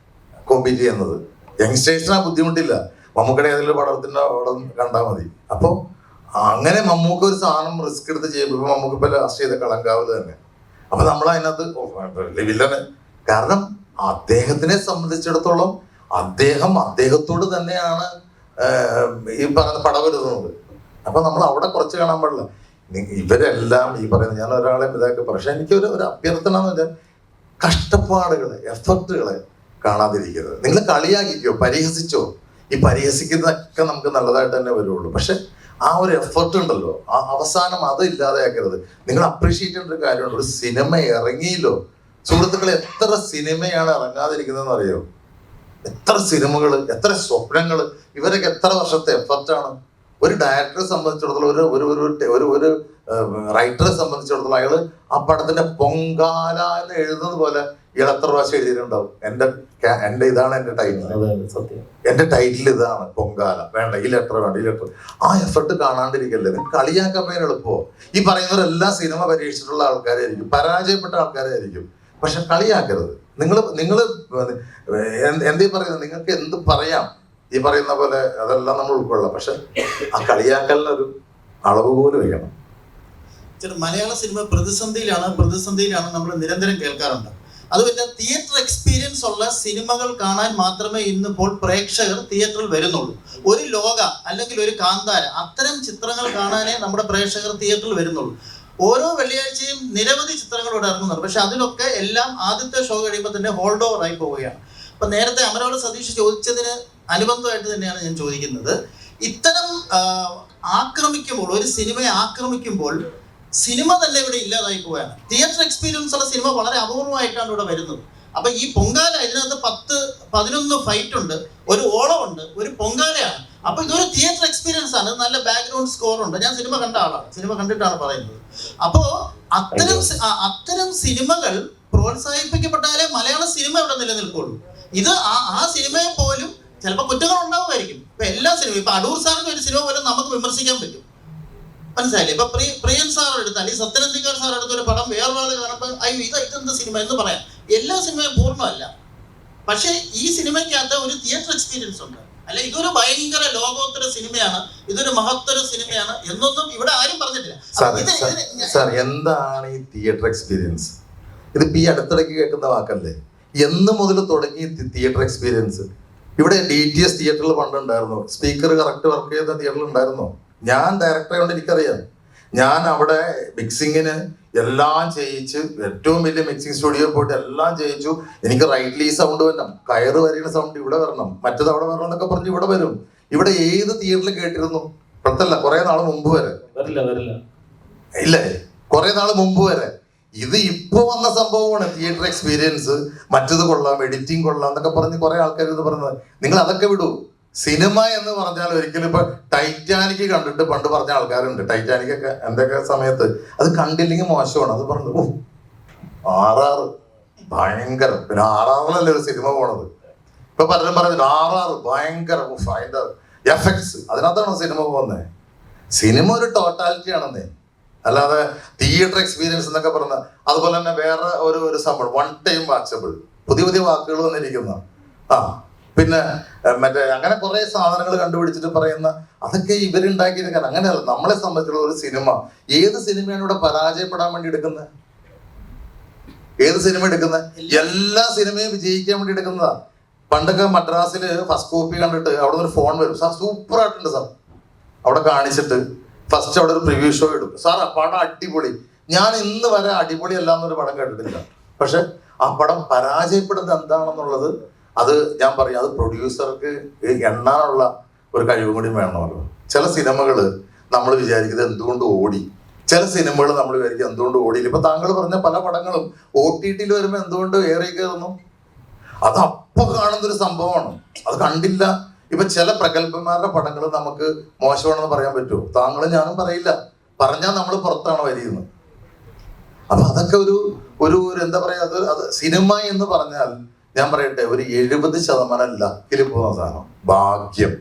കോമ്പീറ്റ് ചെയ്യുന്നത്. യങ്സ്റ്റേഴ്സിന് ആ ബുദ്ധിമുട്ടില്ല. മമ്മൂക്കയുടെ ഏതെങ്കിലും പടത്തിന്റെ പടം കണ്ടാൽ മതി. അപ്പൊ അങ്ങനെ മമ്മൂക്ക ഒരു സാധനം റിസ്ക് എടുത്ത് ചെയ്യുമ്പോൾ, ഇപ്പൊ മമ്മൂക്ക ഇപ്പൊ ലാസ്റ്റ് ചെയ്ത കളങ്കാവല് തന്നെ. അപ്പൊ നമ്മൾ അതിനകത്ത് വില്ലന്, കാരണം അദ്ദേഹത്തിനെ സംബന്ധിച്ചിടത്തോളം അദ്ദേഹത്തോട് തന്നെയാണ് ഈ പറയുന്ന പടവരുന്നത്. അപ്പൊ നമ്മൾ അവിടെ കുറച്ച് കാണാൻ പാടില്ല. ഇവരെല്ലാം ഈ പറയുന്നത്, ഞാൻ ഒരാളെ ഇതാക്കി, പക്ഷെ എനിക്ക് ഒരു അഭ്യർത്ഥന എന്ന് വെച്ചാൽ കഷ്ടപ്പാടുകളെ, എഫർട്ടുകളെ കാണാതിരിക്കരുത്. നിങ്ങൾ കളിയാക്കിക്കോ, പരിഹസിച്ചോ, ഈ പരിഹസിക്കുന്നതൊക്കെ നമുക്ക് നല്ലതായിട്ട് തന്നെ വരുള്ളൂ. പക്ഷെ ആ ഒരു എഫർട്ട് ഉണ്ടല്ലോ, ആ അവസാനം അത് ഇല്ലാതെയാക്കരുത്. നിങ്ങൾ അപ്രീഷിയേറ്റ് ചെയ്യേണ്ട ഒരു കാര്യമുണ്ട്. ഒരു സിനിമ ഇറങ്ങിയില്ലോ സുഹൃത്തുക്കളെ, എത്ര സിനിമയാണ് ഇറങ്ങാതിരിക്കുന്നതെന്ന് അറിയോ? എത്ര സിനിമകൾ, എത്ര സ്വപ്നങ്ങൾ, ഇവരൊക്കെ എത്ര വർഷത്തെ എഫർട്ടാണ്. ഒരു ഡയറക്ടറെ സംബന്ധിച്ചിടത്തോളം, ഒരു റൈറ്ററെ സംബന്ധിച്ചിടത്തോളം, അയാള് ആ പടത്തിന്റെ പൊങ്കാല എന്ന് എഴുതുന്നത് പോലെ ഇയാൾ എത്ര പ്രാവശ്യം എഴുതിയിട്ടുണ്ടാവും. എന്റെ ഇതാണ് എന്റെ ടൈറ്റിൽ, എന്റെ ടൈറ്റിൽ ഇതാണ് പൊങ്കാല, വേണ്ട ഈ ലെറ്റർ, വേണ്ട ഈ ലെറ്റർ. ആ എഫർട്ട് കാണാണ്ടിരിക്കല്ലേ. കളിയാക്കാൻ പോയാൽ എളുപ്പമോ? ഈ പറയുന്നവരെല്ലാം സിനിമ പരീക്ഷിച്ചിട്ടുള്ള ആൾക്കാരായിരിക്കും, പരാജയപ്പെട്ട ആൾക്കാരായിരിക്കും. പക്ഷെ കളിയാക്കരുത്. നിങ്ങൾ എന്തീ പറയുന്നത്, നിങ്ങൾക്ക് എന്ത് പറയാം, ഈ പറയുന്ന പോലെ അതെല്ലാം നമ്മൾ ഉൾക്കൊള്ളാം. പക്ഷെ ആ കളിയാക്കലിനൊരു അളവ് പോലും വയ്ക്കണം. മലയാള സിനിമ പ്രതിസന്ധിയിലാണ് നമ്മൾ നിരന്തരം കേൾക്കാറുണ്ട്. അതുപോലെ തിയേറ്റർ എക്സ്പീരിയൻസ് ഉള്ള സിനിമകൾ കാണാൻ മാത്രമേ ഇന്നിപ്പോൾ പ്രേക്ഷകർ തിയേറ്ററിൽ വരുന്നുള്ളൂ. ഒരു ലോക അല്ലെങ്കിൽ ഒരു കാന്താര അത്തരം ചിത്രങ്ങൾ കാണാനേ നമ്മുടെ പ്രേക്ഷകർ തിയേറ്ററിൽ വരുന്നുള്ളൂ. ഓരോ വെള്ളിയാഴ്ചയും നിരവധി ചിത്രങ്ങൾ ഇവിടെ ഇറങ്ങുന്നുണ്ട്. പക്ഷെ അതിലൊക്കെ എല്ലാം ആദ്യത്തെ ഷോ കഴിയുമ്പോൾ തന്നെ ഹോൾഡ് ഓവർ ആയി പോവുകയാണ്. അപ്പൊ നേരത്തെ അമരോട് സതീഷ് ചോദിച്ചതിന് അനുബന്ധമായിട്ട് തന്നെയാണ് ഞാൻ ചോദിക്കുന്നത്. ഇത്തരം ആക്രമിക്കുമ്പോൾ, ഒരു സിനിമയെ ആക്രമിക്കുമ്പോൾ സിനിമ തന്നെ ഇവിടെ ഇല്ലാതായി പോവുകയാണ്. തിയേറ്റർ എക്സ്പീരിയൻസ് ഉള്ള സിനിമ വളരെ അപൂർവമായിട്ടാണ് ഇവിടെ വരുന്നത്. അപ്പൊ ഈ പൊങ്കാല, ഇതിനകത്ത് 10-11 ഫൈറ്റ് ഉണ്ട്, ഒരു ഓളമുണ്ട്, ഒരു പൊങ്കാലയാണ്. അപ്പൊ ഇതൊരു തിയേറ്റർ എക്സ്പീരിയൻസ് ആണ്. നല്ല ബാക്ക്ഗ്രൗണ്ട് സ്കോർ ഉണ്ട്. ഞാൻ സിനിമ കണ്ട ആളാണ്, സിനിമ കണ്ടിട്ടാണ് പറയുന്നത്. അപ്പോ അത്തരം സിനിമകൾ പ്രോത്സാഹിപ്പിക്കപ്പെട്ടാലേ മലയാള സിനിമ ഇവിടെ നിലനിൽക്കുള്ളൂ. ഇത് ആ സിനിമയെ പോലും ചിലപ്പോൾ കുറ്റങ്ങൾ ഉണ്ടാവുമായിരിക്കും. ഇപ്പൊ എല്ലാ സിനിമയും, ഇപ്പൊ അടൂർ സാറിന്റെ ഒരു സിനിമ പോലും നമുക്ക് വിമർശിക്കാൻ പറ്റും, മനസ്സിലായില്ലേ? ഇപ്പൊ പ്രിയൻ സാർ എടുത്താൽ, ഈ സത്യനന്ദിക്കാർ സാർ എടുത്ത ഒരു പടം വേറൊരാൾ കാണുമ്പോൾ അയ്യോ ഇതെന്ത് സിനിമ എന്ന് പറയാം. എല്ലാ സിനിമയും പൂർണ്ണമല്ല. പക്ഷെ ഈ സിനിമയ്ക്കകത്ത് ഒരു തിയേറ്റർ എക്സ്പീരിയൻസ് ഉണ്ട്. അല്ല ഇതൊരു ഭയങ്കര ലോകോത്തര സിനിമയാണ്, ഇതൊരു മഹത്തര സിനിമയാണ് എന്നൊന്നും ഇവിടെ ആരും പറഞ്ഞിട്ടില്ല. സാർ, എന്താണ് ഈ തിയേറ്റർ എക്സ്പീരിയൻസ്? ഇതിപ്പോ ഈ അടുത്തിടയ്ക്ക് കേൾക്കുന്ന വാക്കല്ലേ? എന്ന് മുതൽ തുടങ്ങി തിയേറ്റർ എക്സ്പീരിയൻസ്? ഇവിടെ DTS തിയേറ്ററിൽ പണ്ടുണ്ടായിരുന്നു. സ്പീക്കർ കറക്റ്റ് വർക്ക് ചെയ്ത തിയേറ്ററിൽ ഉണ്ടായിരുന്നോ? ഞാൻ ഡയറക്ടറെ കൊണ്ട് എനിക്കറിയാം. ഞാൻ അവിടെ മിക്സിങ്ങിന് എല്ലാം ചെയ്യിച്ച്, ഏറ്റവും വലിയ മിക്സിംഗ് സ്റ്റുഡിയോ പോയിട്ട് എല്ലാം ചെയ്യിച്ചു. എനിക്ക് റൈറ്റ്ലി സൗണ്ട് വരണം, കയറ് വരയുന്ന സൗണ്ട് ഇവിടെ വരണം, മറ്റത് അവിടെ വരണം എന്നൊക്കെ പറഞ്ഞ് ഇവിടെ വരും. ഇവിടെ ഏത് തിയേറ്ററിൽ കേട്ടിരുന്നു? ഇപ്പോഴത്തല്ല, കുറെ നാൾ മുമ്പ് വരെ ഇല്ലേ, കുറെ നാൾ മുമ്പ് വരെ. ഇത് ഇപ്പൊ വന്ന സംഭവമാണ് തിയേറ്റർ എക്സ്പീരിയൻസ്. മറ്റത് കൊള്ളാം, എഡിറ്റിംഗ് കൊള്ളാം എന്നൊക്കെ പറഞ്ഞ് കുറെ ആൾക്കാർ ഇത് പറഞ്ഞത്. നിങ്ങൾ അതൊക്കെ വിടൂ. സിനിമ എന്ന് പറഞ്ഞാൽ ഒരിക്കലും ഇപ്പൊ ടൈറ്റാനിക് കണ്ടിട്ട് പണ്ട് പറഞ്ഞ ആൾക്കാരുണ്ട്. ടൈറ്റാനിക് ഒക്കെ എന്തൊക്കെ സമയത്ത് അത് കണ്ടില്ലെങ്കിൽ മോശമാണ്. അത് പറഞ്ഞു RR ഭയങ്കരം. പിന്നെ RR-ലല്ലേ ഒരു സിനിമ പോണത്. ഇപ്പൊ പലരും പറഞ്ഞിട്ട് RR ഭയങ്കര, അതിന്റെ എഫക്ട്സ്, അതിനകത്താണോ സിനിമ പോകുന്നത്? സിനിമ ഒരു ടോട്ടാലിറ്റി ആണെന്നേ, അല്ലാതെ തിയേറ്റർ എക്സ്പീരിയൻസ് എന്നൊക്കെ പറഞ്ഞ. അതുപോലെ തന്നെ വേറെ ഒരു സംഭവം, വൺ ടൈം വാച്ചബിൾ, പുതിയ വാക്കുകൾ വന്നിരിക്കുന്ന. പിന്നെ മറ്റേ അങ്ങനെ കുറെ സാധനങ്ങൾ കണ്ടുപിടിച്ചിട്ട് പറയുന്ന, അതൊക്കെ ഇവരുണ്ടാക്കിയിരിക്കാൻ. അങ്ങനെയല്ല. നമ്മളെ സംബന്ധിച്ചുള്ള ഒരു സിനിമ, ഏത് സിനിമയാണ് ഇവിടെ പരാജയപ്പെടാൻ വേണ്ടി എടുക്കുന്നത്? ഏത് സിനിമ എടുക്കുന്നത്? എല്ലാ സിനിമയും വിജയിക്കാൻ വേണ്ടി എടുക്കുന്നതാ. പണ്ടൊക്കെ മദ്രാസിൽ ഫസ്റ്റ് കോപ്പി കണ്ടിട്ട് അവിടെ നിന്ന് ഒരു ഫോൺ വരും, സാർ സൂപ്പർ ആയിട്ടുണ്ട് സാർ, അവിടെ കാണിച്ചിട്ട് ഫസ്റ്റ് അവിടെ ഒരു പ്രിവ്യൂ ഷോ ഇടും, സാർ ആ പടം അടിപൊളി. ഞാൻ ഇന്ന് വരെ അടിപൊളി അല്ല എന്നൊരു പടം കേട്ടിട്ടില്ല. പക്ഷെ ആ പടം പരാജയപ്പെടുന്നത് എന്താണെന്നുള്ളത്, അത് ഞാൻ പറയും, അത് പ്രൊഡ്യൂസർക്ക് എണ്ണാനുള്ള ഒരു കഴിവും കൂടി വേണമല്ലോ. ചില സിനിമകൾ നമ്മൾ വിചാരിക്കുന്നത് എന്തുകൊണ്ട് ഓടി, ചില സിനിമകൾ നമ്മൾ വിചാരിക്കും എന്തുകൊണ്ട് ഓടിയില്ല. ഇപ്പൊ താങ്കൾ പറഞ്ഞ പല പടങ്ങളും OTT-ൽ വരുമ്പോൾ എന്തുകൊണ്ട് ഏറെ കയറുന്നു? അത് അപ്പൊ കാണുന്നൊരു സംഭവമാണ്, അത് കണ്ടില്ല. ഇപ്പൊ ചില പ്രഗത്ഭന്മാരുടെ പടങ്ങൾ നമുക്ക് മോശമാണെന്ന് പറയാൻ പറ്റുമോ? താങ്കളും ഞാനും പറയില്ല. പറഞ്ഞാൽ നമ്മൾ പുറത്താണ് വരിയുന്നത്. അപ്പൊ അതൊക്കെ ഒരു എന്താ പറയാ, അത് സിനിമ എന്ന് പറഞ്ഞാൽ ഞാൻ പറയട്ടെ, ഒരു 70% ലക്കിൽ പോകുന്ന സാധനം, ഭാഗ്യം.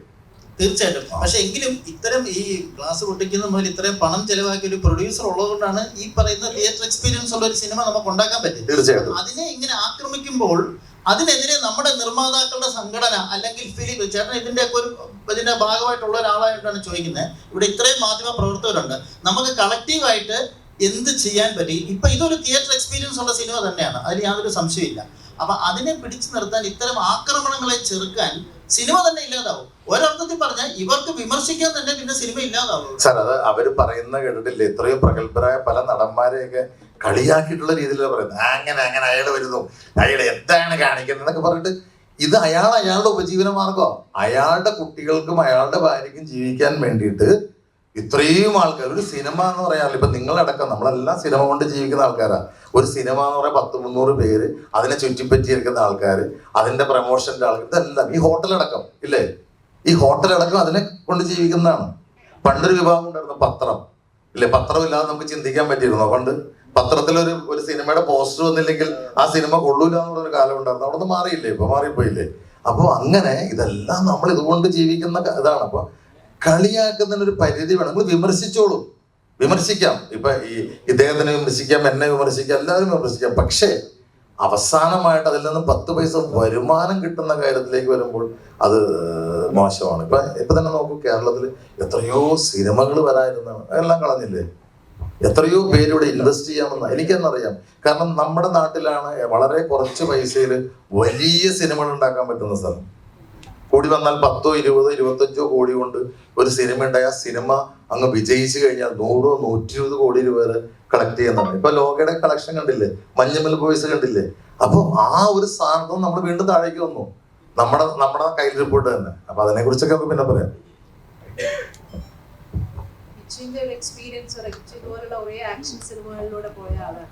തീർച്ചയായിട്ടും. പക്ഷെ എങ്കിലും ഇത്തരം ഈ ക്ലാസ് പൊട്ടിക്കുന്ന മുതൽ ഇത്രയും പണം ചെലവാക്കിയ ഒരു പ്രൊഡ്യൂസർ ഉള്ളതുകൊണ്ടാണ് ഈ പറയുന്ന തിയേറ്റർ എക്സ്പീരിയൻസ് ഉള്ള ഒരു സിനിമ നമുക്ക് ഉണ്ടാക്കാൻ പറ്റും. തീർച്ചയായിട്ടും. അതിനെ ഇങ്ങനെ ആക്രമിക്കുമ്പോൾ അതിനെതിരെ നമ്മുടെ നിർമ്മാതാക്കളുടെ സംഘടന അല്ലെങ്കിൽ ഫിലിം, ചേട്ടൻ ഇതിന്റെ ഭാഗമായിട്ടുള്ള ഒരാളായിട്ടാണ് ചോദിക്കുന്നത്. ഇവിടെ ഇത്രയും മാധ്യമ പ്രവർത്തകരുണ്ട്, നമുക്ക് കളക്റ്റീവായിട്ട് എന്ത് ചെയ്യാൻ പറ്റി? ഇപ്പൊ ഇതൊരു തിയേറ്റർ എക്സ്പീരിയൻസ് ഉള്ള സിനിമ തന്നെയാണ്, അതിൽ യാതൊരു സംശയമില്ല. അപ്പൊ അതിനെ പിടിച്ചു നിർത്താൻ, ഇത്തരം ആക്രമണങ്ങളെ ചെറുക്കാൻ സിനിമ തന്നെ ഇല്ലാതാവും. ഒരർത്ഥത്തിൽ പറഞ്ഞാൽ ഇവർക്ക് വിമർശിക്കാൻ തന്നെ പിന്നെ സിനിമ ഇല്ലാതാവും. സാർ, അത് അവര് പറയുന്ന കേട്ടിട്ടില്ലേ, എത്രയോ പ്രഗത്ഭരായ പല നടന്മാരെയൊക്കെ കളിയാക്കിയിട്ടുള്ള രീതിയിലാണ് പറയുന്നത്. അങ്ങനെ അയാൾ വരുന്നു, അയാൾ എന്താണ് കാണിക്കുന്നത് എന്നൊക്കെ പറഞ്ഞിട്ട്. ഇത് അയാളുടെ ഉപജീവന മാർഗം. അയാളുടെ കുട്ടികൾക്കും അയാളുടെ ഭാര്യയ്ക്കും ജീവിക്കാൻ വേണ്ടിയിട്ട് ഇത്രയും ആൾക്കാർ, ഒരു സിനിമ എന്ന് പറയാറില്ല. ഇപ്പൊ നിങ്ങളടക്കം നമ്മളെല്ലാം സിനിമ കൊണ്ട് ജീവിക്കുന്ന ആൾക്കാരാ. ഒരു സിനിമ എന്ന് പറയാൻ 200-300 പേര്, അതിനെ ചുറ്റിപ്പറ്റിയിരിക്കുന്ന ആൾക്കാർ, അതിന്റെ പ്രൊമോഷന്റെ ആൾക്കാർ, ഇതെല്ലാം ഈ ഹോട്ടലടക്കം ഇല്ലേ, ഈ ഹോട്ടലടക്കം അതിനെ കൊണ്ട് ജീവിക്കുന്നതാണ്. പണ്ടൊരു വിഭാഗം ഉണ്ടായിരുന്നു, പത്രം ഇല്ലേ, പത്രമില്ലാതെ നമുക്ക് ചിന്തിക്കാൻ പറ്റിയിരുന്നോ? പണ്ട് പത്രത്തിലൊരു സിനിമയുടെ പോസ്റ്റർ വന്നില്ലെങ്കിൽ ആ സിനിമ കൊള്ളൂല എന്നുള്ളൊരു കാലം ഉണ്ടായിരുന്നു. അവിടെ നിന്ന് മാറിയില്ലേ, ഇപ്പൊ മാറിപ്പോയില്ലേ. അപ്പോൾ അങ്ങനെ ഇതെല്ലാം നമ്മൾ ഇതുകൊണ്ട് ജീവിക്കുന്ന ഇതാണ്. അപ്പൊ കളിയാക്കുന്നതിനൊരു പരിധി വേണം. നിങ്ങൾ വിമർശിച്ചോളൂ, വിമർശിക്കാം. ഇപ്പൊ ഇദ്ദേഹത്തിനെ വിമർശിക്കാം, എന്നെ വിമർശിക്കാം, എല്ലാവരും വിമർശിക്കാം. പക്ഷേ അവസാനമായിട്ട് അതിൽ നിന്ന് 10 പൈസ വരുമാനം കിട്ടുന്ന കാര്യത്തിലേക്ക് വരുമ്പോൾ അത് മോശമാണ്. ഇപ്പൊ തന്നെ നോക്കൂ, കേരളത്തിൽ എത്രയോ സിനിമകൾ വരാതിരുന്നാണ്, അതെല്ലാം കളഞ്ഞില്ലേ. എത്രയോ പേര് ഇവിടെ ഇൻവെസ്റ്റ് ചെയ്യാമെന്ന് എനിക്കെന്നറിയാം. കാരണം നമ്മുടെ നാട്ടിലാണ് വളരെ കുറച്ച് പൈസയിൽ വലിയ സിനിമകൾ ഉണ്ടാക്കാൻ പറ്റുന്ന സ്ഥലം. കൂടി വന്നാൽ 10, 20, 25 കോടി കൊണ്ട് ഒരു സിനിമ ഉണ്ടായ ആ സിനിമ അങ്ങ് വിജയിച്ചു കഴിഞ്ഞാൽ 100, 120 കോടി രൂപ വരെ കളക്ട് ചെയ്യുന്നുണ്ട്. ഇപ്പൊ ലോകയുടെ കളക്ഷൻ കണ്ടില്ലേ, മഞ്ഞുമൽ ബോയ്സ് കണ്ടില്ലേ. അപ്പൊ ആ ഒരു സാധനം നമ്മൾ വീണ്ടും താഴേക്ക് വന്നു, നമ്മുടെ കയ്യിൽ റിപ്പോർട്ട് തന്നെ. അപ്പൊ അതിനെ കുറിച്ചൊക്കെ നമുക്ക് പിന്നെ പറയാം. എക്സ്പീരിയൻസ് ഇതുപോലുള്ള ഒരേ ആക്ഷൻ സിനിമകളിലൂടെ പോയ ആളാണ്.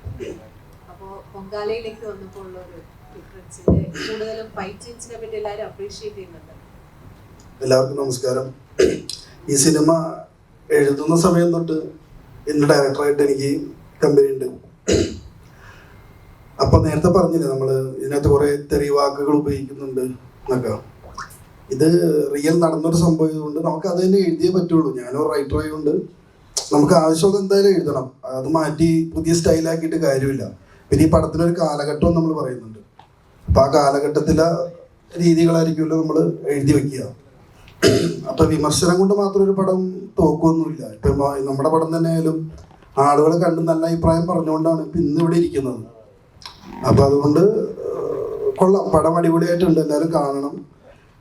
അപ്പോൾ പൊങ്കാലയിലേക്ക് വന്നപ്പോൾ ഉള്ള ഒരു ഡിഫറൻസിന്റെ കൂടുതലും ഫൈറ്റ് സീൻസിനെ പറ്റി എല്ലാവരും അപ്രീഷിയേറ്റ് ചെയ്യുന്നുണ്ട്. എല്ലാവർക്കും നമസ്കാരം. ഈ സിനിമ എഴുതുന്ന സമയം തൊട്ട് എൻ്റെ ഡയറക്ടറായിട്ട് എനിക്ക് കമ്പനി ഉണ്ട്. അപ്പൊ നേരത്തെ പറഞ്ഞില്ലേ നമ്മള് ഇതിനകത്ത് കുറെ തെറി വാക്കുകൾ ഉപയോഗിക്കുന്നുണ്ട് എന്നൊക്കെ. ഇത് റിയൽ നടന്നൊരു സംഭവം കൊണ്ട് നമുക്ക് അത് തന്നെ എഴുതിയേ പറ്റുള്ളൂ. ഞാനൊരു റൈറ്റർ ആയതുകൊണ്ട് നമുക്ക് ആവശ്യമുള്ള എന്തായാലും എഴുതണം. അത് മാറ്റി പുതിയ സ്റ്റൈലാക്കിയിട്ട് കാര്യമില്ല. പിന്നെ ഈ പടത്തിനൊരു കാലഘട്ടവും നമ്മൾ പറയുന്നുണ്ട്. അപ്പൊ ആ കാലഘട്ടത്തിലെ രീതികളായിരിക്കുമല്ലോ നമ്മൾ എഴുതി വെക്കുക. അപ്പൊ വിമർശനം കൊണ്ട് മാത്രം ഒരു പടം തോക്കൊന്നുമില്ല. ഇപ്പൊ നമ്മുടെ പടം തന്നെ ആയാലും ആളുകൾ കണ്ട് നല്ല അഭിപ്രായം പറഞ്ഞുകൊണ്ടാണ് ഇപ്പൊ ഇന്ന് ഇവിടെ ഇരിക്കുന്നത്. അപ്പൊ അതുകൊണ്ട് കൊള്ളാം, പടം അടിപൊളിയായിട്ടുണ്ട്, എല്ലാവരും കാണണം.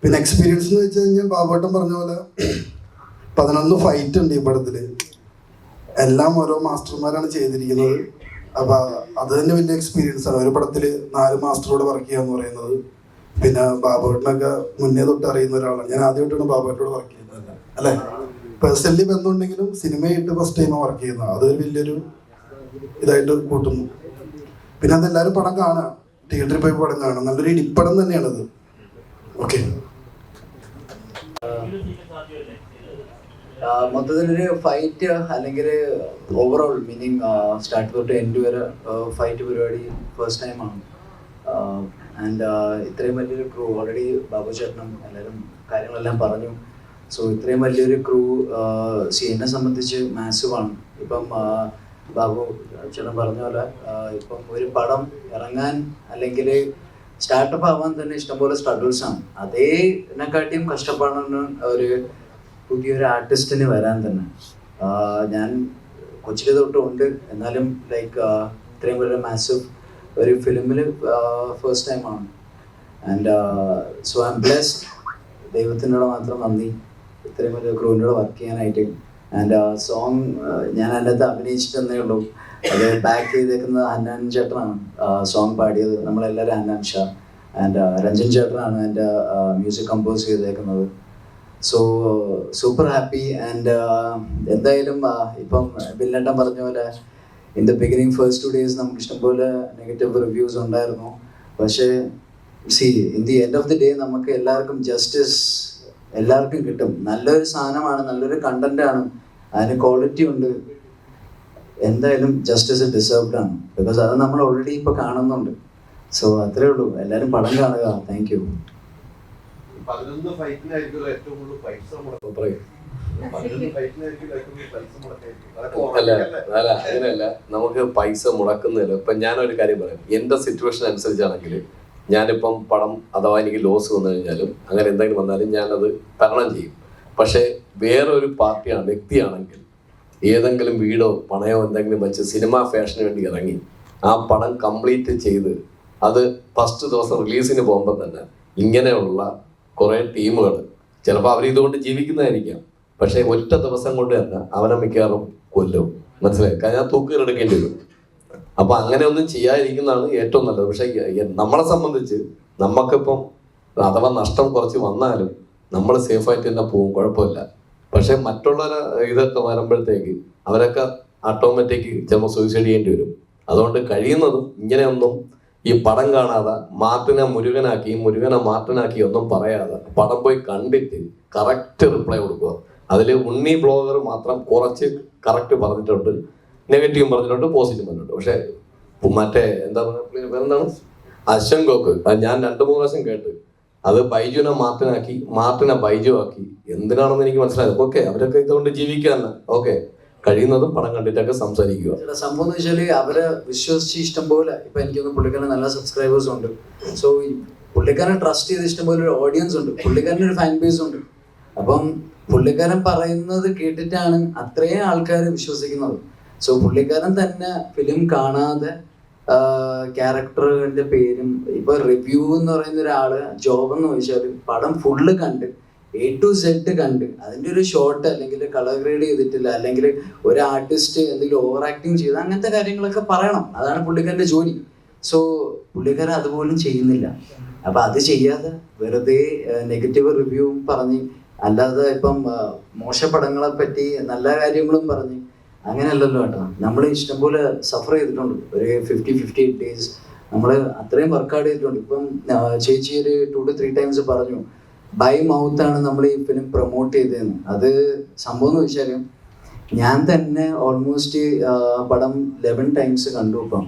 പിന്നെ എക്സ്പീരിയൻസ് എന്ന് വെച്ച് കഴിഞ്ഞാൽ ബാബുവേട്ടൻ പറഞ്ഞ പോലെ 11 ഫൈറ്റ് ഉണ്ട് ഈ പടത്തില്. എല്ലാം ഓരോ മാസ്റ്റർമാരാണ് ചെയ്തിരിക്കുന്നത്. അപ്പൊ അത് തന്നെ വലിയ എക്സ്പീരിയൻസ് ആണ്. ഒരു പടത്തില് 4 മാസ്റ്ററോട് വർക്ക് ചെയ്യാന്ന് പറയുന്നത്. പിന്നെ ബാബുവേട്ടനൊക്കെ മുന്നേ തൊട്ട് അറിയുന്ന ഒരാളാണ്. ഞാൻ ആദ്യമായിട്ടാണ് ബാബുവേട്ടനോട് വർക്ക് ചെയ്യുന്നത് അല്ലെ. പേഴ്സണലി ബന്ധമുണ്ടെങ്കിലും സിനിമയായിട്ട് ഫസ്റ്റ് ടൈമാണ് വർക്ക് ചെയ്യുന്നത്. അതൊരു വലിയൊരു ഇതായിട്ട് കൂട്ടുന്നു. പിന്നെ അതെല്ലാവരും പടം കാണാം, തിയേറ്ററിൽ പോയി പടം കാണാം. നല്ലൊരു ഇടിപ്പടം തന്നെയാണത്. ഓക്കെ. മൊത്തത്തിലൊരു ഫൈറ്റ് അല്ലെങ്കിൽ ഓവറോൾ മീനിങ് സ്റ്റാർട്ട് തൊട്ട് എൻഡ് വരെ ഫൈറ്റ് പരിപാടി ഫസ്റ്റ് ടൈമാണ്. ആൻഡ് ഇത്രയും വലിയൊരു ക്രൂ, ഓൾറെഡി ബാബു ചേട്ടനും എല്ലാവരും കാര്യങ്ങളെല്ലാം പറഞ്ഞു. സോ ഇത്രയും വലിയൊരു ക്രൂ എന്നെ സംബന്ധിച്ച് മാസീവാണ്. ഇപ്പം ബാബു ചേട്ടൻ പറഞ്ഞ പോലെ ഇപ്പം ഒരു പടം ഇറങ്ങാൻ അല്ലെങ്കിൽ സ്റ്റാർട്ടപ്പ് ആവാൻ തന്നെ ഇഷ്ടംപോലെ സ്ട്രഗിൾസാണ്. അതേനെക്കാട്ടിയും കഷ്ടപ്പാടാണ് ഒരു പുതിയൊരു ആർട്ടിസ്റ്റിന് വരാൻ തന്നെ. ഞാൻ കൊച്ചിലെ തൊട്ടുണ്ട്, എന്നാലും ലൈക്ക് ഇത്രയും വലിയ മാസീവ് ഒരു ഫിലിമിൽ ഫസ്റ്റ് ടൈമാണ്. And so I am blessed. ദൈവത്തിനോട് മാത്രം നന്ദി ഇത്രയും വലിയ ക്രൂവിനോട് വർക്ക് ചെയ്യാനായിട്ട്. ആൻഡ് സോങ് ഞാൻ അതിനകത്ത് അഭിനയിച്ചിട്ടെന്നേ ഉള്ളൂ. അത് ബാക്ക് ചെയ്തേക്കുന്നത് ഹന്നാൻ ചേട്ടനാണ് സോങ് പാടിയത്. നമ്മളെല്ലാവരും ഹന്നാൻ ഷാ ആൻഡ് രഞ്ജൻ ചേട്ടനാണ് എൻ്റെ മ്യൂസിക് കമ്പോസ് ചെയ്തേക്കുന്നത്. So super happy. ആൻഡ് എന്തായാലും ഇപ്പം ബില്ലേട്ടൻ പറഞ്ഞ പോലെ in the beginning first 2 days നമുക്ക് ഇഷ്ടംപോലെ നെഗറ്റീവ് റിവ്യൂസ് ഉണ്ടായിരുന്നു. പക്ഷേ in the end of the day നമുക്ക് എല്ലാവർക്കും ജസ്റ്റിസ് എല്ലാവർക്കും കിട്ടും. നല്ലൊരു സാധനമാണ്, നല്ലൊരു കണ്ടന്റ് ആണ്, അതിന് ക്വാളിറ്റി ഉണ്ട്. എന്തായാലും ജസ്റ്റിസ് ഡിസേർവ്ഡ് ആണ്. ബിക്കോസ് അത് നമ്മൾ ഓൾറെഡി ഇപ്പൊ കാണുന്നുണ്ട്. സോ അത്രേ ഉള്ളൂ. എല്ലാവരും പടം കാണുക. Thank you. 11 ഫൈറ്റിനായിരിക്കും ഏറ്റവും കൂടുതൽ പൈസ മുടക്കുന്നത്. അല്ല അങ്ങനെയല്ല, നമുക്ക് പൈസ മുടക്കുന്നില്ല. ഇപ്പൊ ഞാനൊരു കാര്യം പറയാം. എന്റെ സിറ്റുവേഷൻ അനുസരിച്ചാണെങ്കിൽ ഞാനിപ്പം പടം അഥവാ എനിക്ക് ലോസ് വന്നു കഴിഞ്ഞാലും അങ്ങനെ എന്തെങ്കിലും വന്നാലും ഞാനത് തരണം ചെയ്യും. പക്ഷെ വേറൊരു പാർട്ടിയാണ് വ്യക്തിയാണെങ്കിൽ ഏതെങ്കിലും വീടോ പണയോ എന്തെങ്കിലും വെച്ച് സിനിമ ഫാഷന് വേണ്ടി ഇറങ്ങി ആ പടം കംപ്ലീറ്റ് ചെയ്ത് അത് ഫസ്റ്റ് ദിവസം റിലീസിന് പോകുമ്പോൾ തന്നെ ഇങ്ങനെയുള്ള കുറേ ടീമുകൾ ചിലപ്പോൾ അവർ ഇതുകൊണ്ട് ജീവിക്കുന്നതായിരിക്കാം. പക്ഷെ ഒറ്റ ദിവസം കൊണ്ട് തന്നെ അവനെ മിക്കവാറും കൊല്ലും. മനസ്സിലായി? കാരണം തൂക്കിലെടുക്കേണ്ടി വരും. അപ്പൊ അങ്ങനെ ഒന്നും ചെയ്യാതിരിക്കുന്നതാണ് ഏറ്റവും നല്ലത്. പക്ഷെ നമ്മളെ സംബന്ധിച്ച് നമുക്കിപ്പം അഥവാ നഷ്ടം കുറച്ച് വന്നാലും നമ്മൾ സേഫായിട്ട് തന്നെ പോകും, കുഴപ്പമില്ല. പക്ഷെ മറ്റുള്ളവരെ ഇതൊക്കെ വരുമ്പോഴത്തേക്ക് അവരൊക്കെ ഓട്ടോമാറ്റിക് ചിലപ്പോൾ സൂയിസൈഡ് ചെയ്യേണ്ടി വരും. അതുകൊണ്ട് കഴിയുന്നതും ഇങ്ങനെയൊന്നും ഈ പടം കാണാതെ മാർട്ടിനെ മുരുകനെ മാർട്ടിനാക്കി ഒന്നും പറയാതെ പടം പോയി കണ്ടിട്ട് കറക്റ്റ് റിപ്ലൈ കൊടുക്കുക. അതിൽ ഉണ്ണി ബ്ലോഗർ മാത്രം കുറച്ച് കറക്റ്റ് പറഞ്ഞിട്ടുണ്ട്, നെഗറ്റീവും പറഞ്ഞിട്ടുണ്ട്, പോസിറ്റീവ് പറഞ്ഞിട്ടുണ്ട്. പക്ഷെ മറ്റേ എന്താ പറയുക, എന്താണ് അശങ്കോക്ക് അത് ഞാൻ 2-3 പ്രാവശ്യം കേട്ട് അത് ബൈജുവിനെ മാർട്ടിനെ ബൈജു ആക്കി. എന്തിനാണെന്ന് എനിക്ക് മനസ്സിലായത്. ഓക്കെ, അവരൊക്കെ ഇതുകൊണ്ട് ജീവിക്കാൻ ഓക്കെ, കഴിയുന്നതും പടം കണ്ടിട്ടൊക്കെ സംസാരിക്കുക. സംഭവം എന്ന് വെച്ചാല് അവരെ വിശ്വസിച്ച് ഇഷ്ടംപോലെ ഇപ്പൊ എനിക്കൊന്ന് പുള്ളിക്കാരൻ നല്ല സബ്സ്ക്രൈബേഴ്സ് ഉണ്ട്. സോ പുള്ളിക്കാരൻ ട്രസ്റ്റ് ചെയ്ത് ഇഷ്ടംപോലെ ഒരു ഓഡിയൻസ് ഉണ്ട്, പുള്ളിക്കാരൻ ഒരു ഫാൻ ബേസ് ഉണ്ട്. അപ്പം പുള്ളിക്കാരൻ പറയുന്നത് കേട്ടിട്ടാണ് അത്രയും ആൾക്കാർ വിശ്വസിക്കുന്നത്. സോ പുള്ളിക്കാരൻ തന്നെ ഫിലിം കാണാതെ ക്യാരക്ടറിന്റെ പേരും ഇപ്പൊ റിവ്യൂ എന്ന് പറയുന്ന ഒരാള് ജോബ് എന്ന് ചോദിച്ചാൽ പടം ഫുള്ള് കണ്ട് A to Z കണ്ട് അതിന്റെ ഒരു ഷോട്ട് അല്ലെങ്കിൽ കളർ ഗ്രേഡ് ചെയ്തിട്ടില്ല അല്ലെങ്കിൽ ഒരു ആർട്ടിസ്റ്റ് എന്തെങ്കിലും ഓവർ ആക്ടിങ് ചെയ്ത് അങ്ങനത്തെ കാര്യങ്ങളൊക്കെ പറയണം. അതാണ് പുള്ളിക്കാരന്റെ ജോലി. സോ പുള്ളിക്കാരൻ അതുപോലും ചെയ്യുന്നില്ല. അപ്പൊ അത് ചെയ്യാതെ വെറുതെ നെഗറ്റീവ് റിവ്യൂവും പറഞ്ഞ്, അല്ലാതെ ഇപ്പം മോശപ്പടങ്ങളെ പറ്റി നല്ല കാര്യങ്ങളും പറഞ്ഞ് അങ്ങനെയല്ലല്ലോ കേട്ടോ. നമ്മൾ ഇഷ്ടംപോലെ സഫർ ചെയ്തിട്ടുണ്ട്. ഒരു 58 days നമ്മൾ അത്രയും വർക്കൗട്ട് ചെയ്തിട്ടുണ്ട്. ഇപ്പം ചേച്ചി ഒരു 2 to 3 times പറഞ്ഞു ബൈ മൗത്താണ് നമ്മൾ ഈ ഫിലിം പ്രൊമോട്ട് ചെയ്തതെന്ന്. അത് സംഭവം എന്ന് വെച്ചാൽ ഞാൻ തന്നെ ഓൾമോസ്റ്റ് പടം 11 times കണ്ടു. ഇപ്പം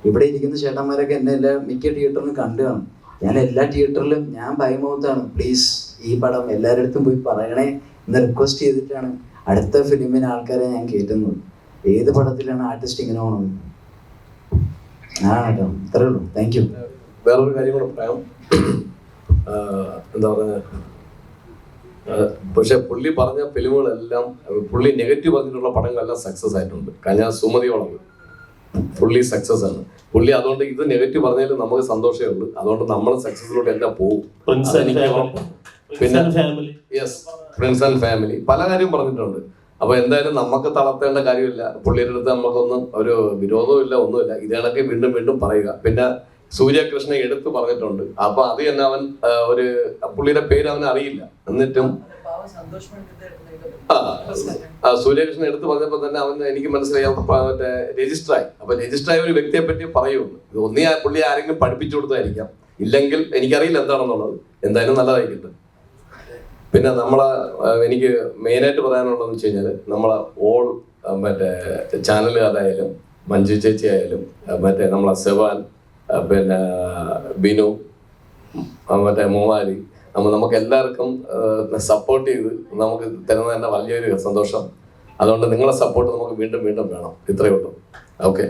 ഇവിടെ ഇരിക്കുന്ന ചേട്ടന്മാരൊക്കെ എന്നെ മിക്ക തിയേറ്ററിലും കണ്ടു കാണും. ഞാൻ എല്ലാ തിയേറ്ററിലും ഞാൻ ബൈ മൗത്താണ്, പ്ലീസ് ഈ പടം എല്ലാവരുടെ അടുത്തും പോയി പറയണേ എന്ന് റിക്വസ്റ്റ് ചെയ്തിട്ടാണ് അടുത്ത ഫിലിമിന് ആൾക്കാരെ ഞാൻ കയറ്റുന്നത്. ഏത് പടത്തിലാണ് ആർട്ടിസ്റ്റ് ഇങ്ങനെ പോകണം? കേട്ടോ, ഇത്രേ ഉള്ളൂ. Thank you. വേറൊരു കാര്യം കൂടെ പറയാം. എന്താ പറയുക, പക്ഷെ പുള്ളി പറഞ്ഞ ഫിലിമുകളെല്ലാം, പുള്ളി നെഗറ്റീവ് പറഞ്ഞിട്ടുള്ള പടങ്ങളെല്ലാം സക്സസ് ആയിട്ടുണ്ട്. കഴിഞ്ഞ സുമതിയോളം പുള്ളി സക്സസ് ആണ്. പുള്ളി അതുകൊണ്ട് ഇത് നെഗറ്റീവ് പറഞ്ഞാലും നമുക്ക് സന്തോഷമേ ഉള്ളൂ. അതുകൊണ്ട് നമ്മൾ സക്സസിലോട്ട് എല്ലാം പോകും. പിന്നെ യെസ്, ഫ്രണ്ട്സ് ആൻഡ് ഫാമിലി പല കാര്യം പറഞ്ഞിട്ടുണ്ട്. അപ്പൊ എന്തായാലും നമുക്ക് തളർത്തേണ്ട കാര്യമില്ല. പുള്ളിയുടെ അടുത്ത് നമുക്കൊന്നും ഒരു വിരോധവും ഇല്ല, ഒന്നുമില്ല. ഇതേണൊക്കെ വീണ്ടും വീണ്ടും പറയുക. പിന്നെ സൂര്യകൃഷ്ണൻ എടുത്തു പറഞ്ഞിട്ടുണ്ട്. അപ്പൊ അത് തന്നെ അവൻ ഒരു പുള്ളിയുടെ പേര് അവന് അറിയില്ല, എന്നിട്ടും സൂര്യകൃഷ്ണൻ എടുത്തു പറഞ്ഞപ്പോ തന്നെ അവൻ എനിക്ക് മനസ്സിലായി മറ്റേ രജിസ്റ്ററായി. അപ്പൊ രജിസ്റ്ററായ ഒരു വ്യക്തിയെ പറ്റി പറയുള്ളൂ. ഇത് ഒന്നേ പുള്ളി ആരെങ്കിലും പഠിപ്പിച്ചു കൊടുത്തായിരിക്കാം, ഇല്ലെങ്കിൽ എനിക്കറിയില്ല എന്താണെന്നുള്ളത്. എന്തായാലും നല്ലതായിരിക്കും. പിന്നെ എനിക്ക് മെയിനായിട്ട് പറയാനുള്ളതെന്ന് വെച്ച് കഴിഞ്ഞാൽ നമ്മളെ ഓൾ മറ്റേ ചാനലുകാരായാലും മഞ്ജു ചേച്ചി ആയാലും മറ്റേ നമ്മളെ സെവാൻ, പിന്നെ ബിനു, മറ്റേ മോമാലി, നമുക്ക് എല്ലാവർക്കും സപ്പോർട്ട് ചെയ്ത് നമുക്ക് തരുന്ന തന്നെ വലിയൊരു സന്തോഷം. അതുകൊണ്ട് നിങ്ങളെ സപ്പോർട്ട് നമുക്ക് വീണ്ടും വീണ്ടും വേണം. ഇത്രയേ ഉള്ളൂ. ഓക്കെ.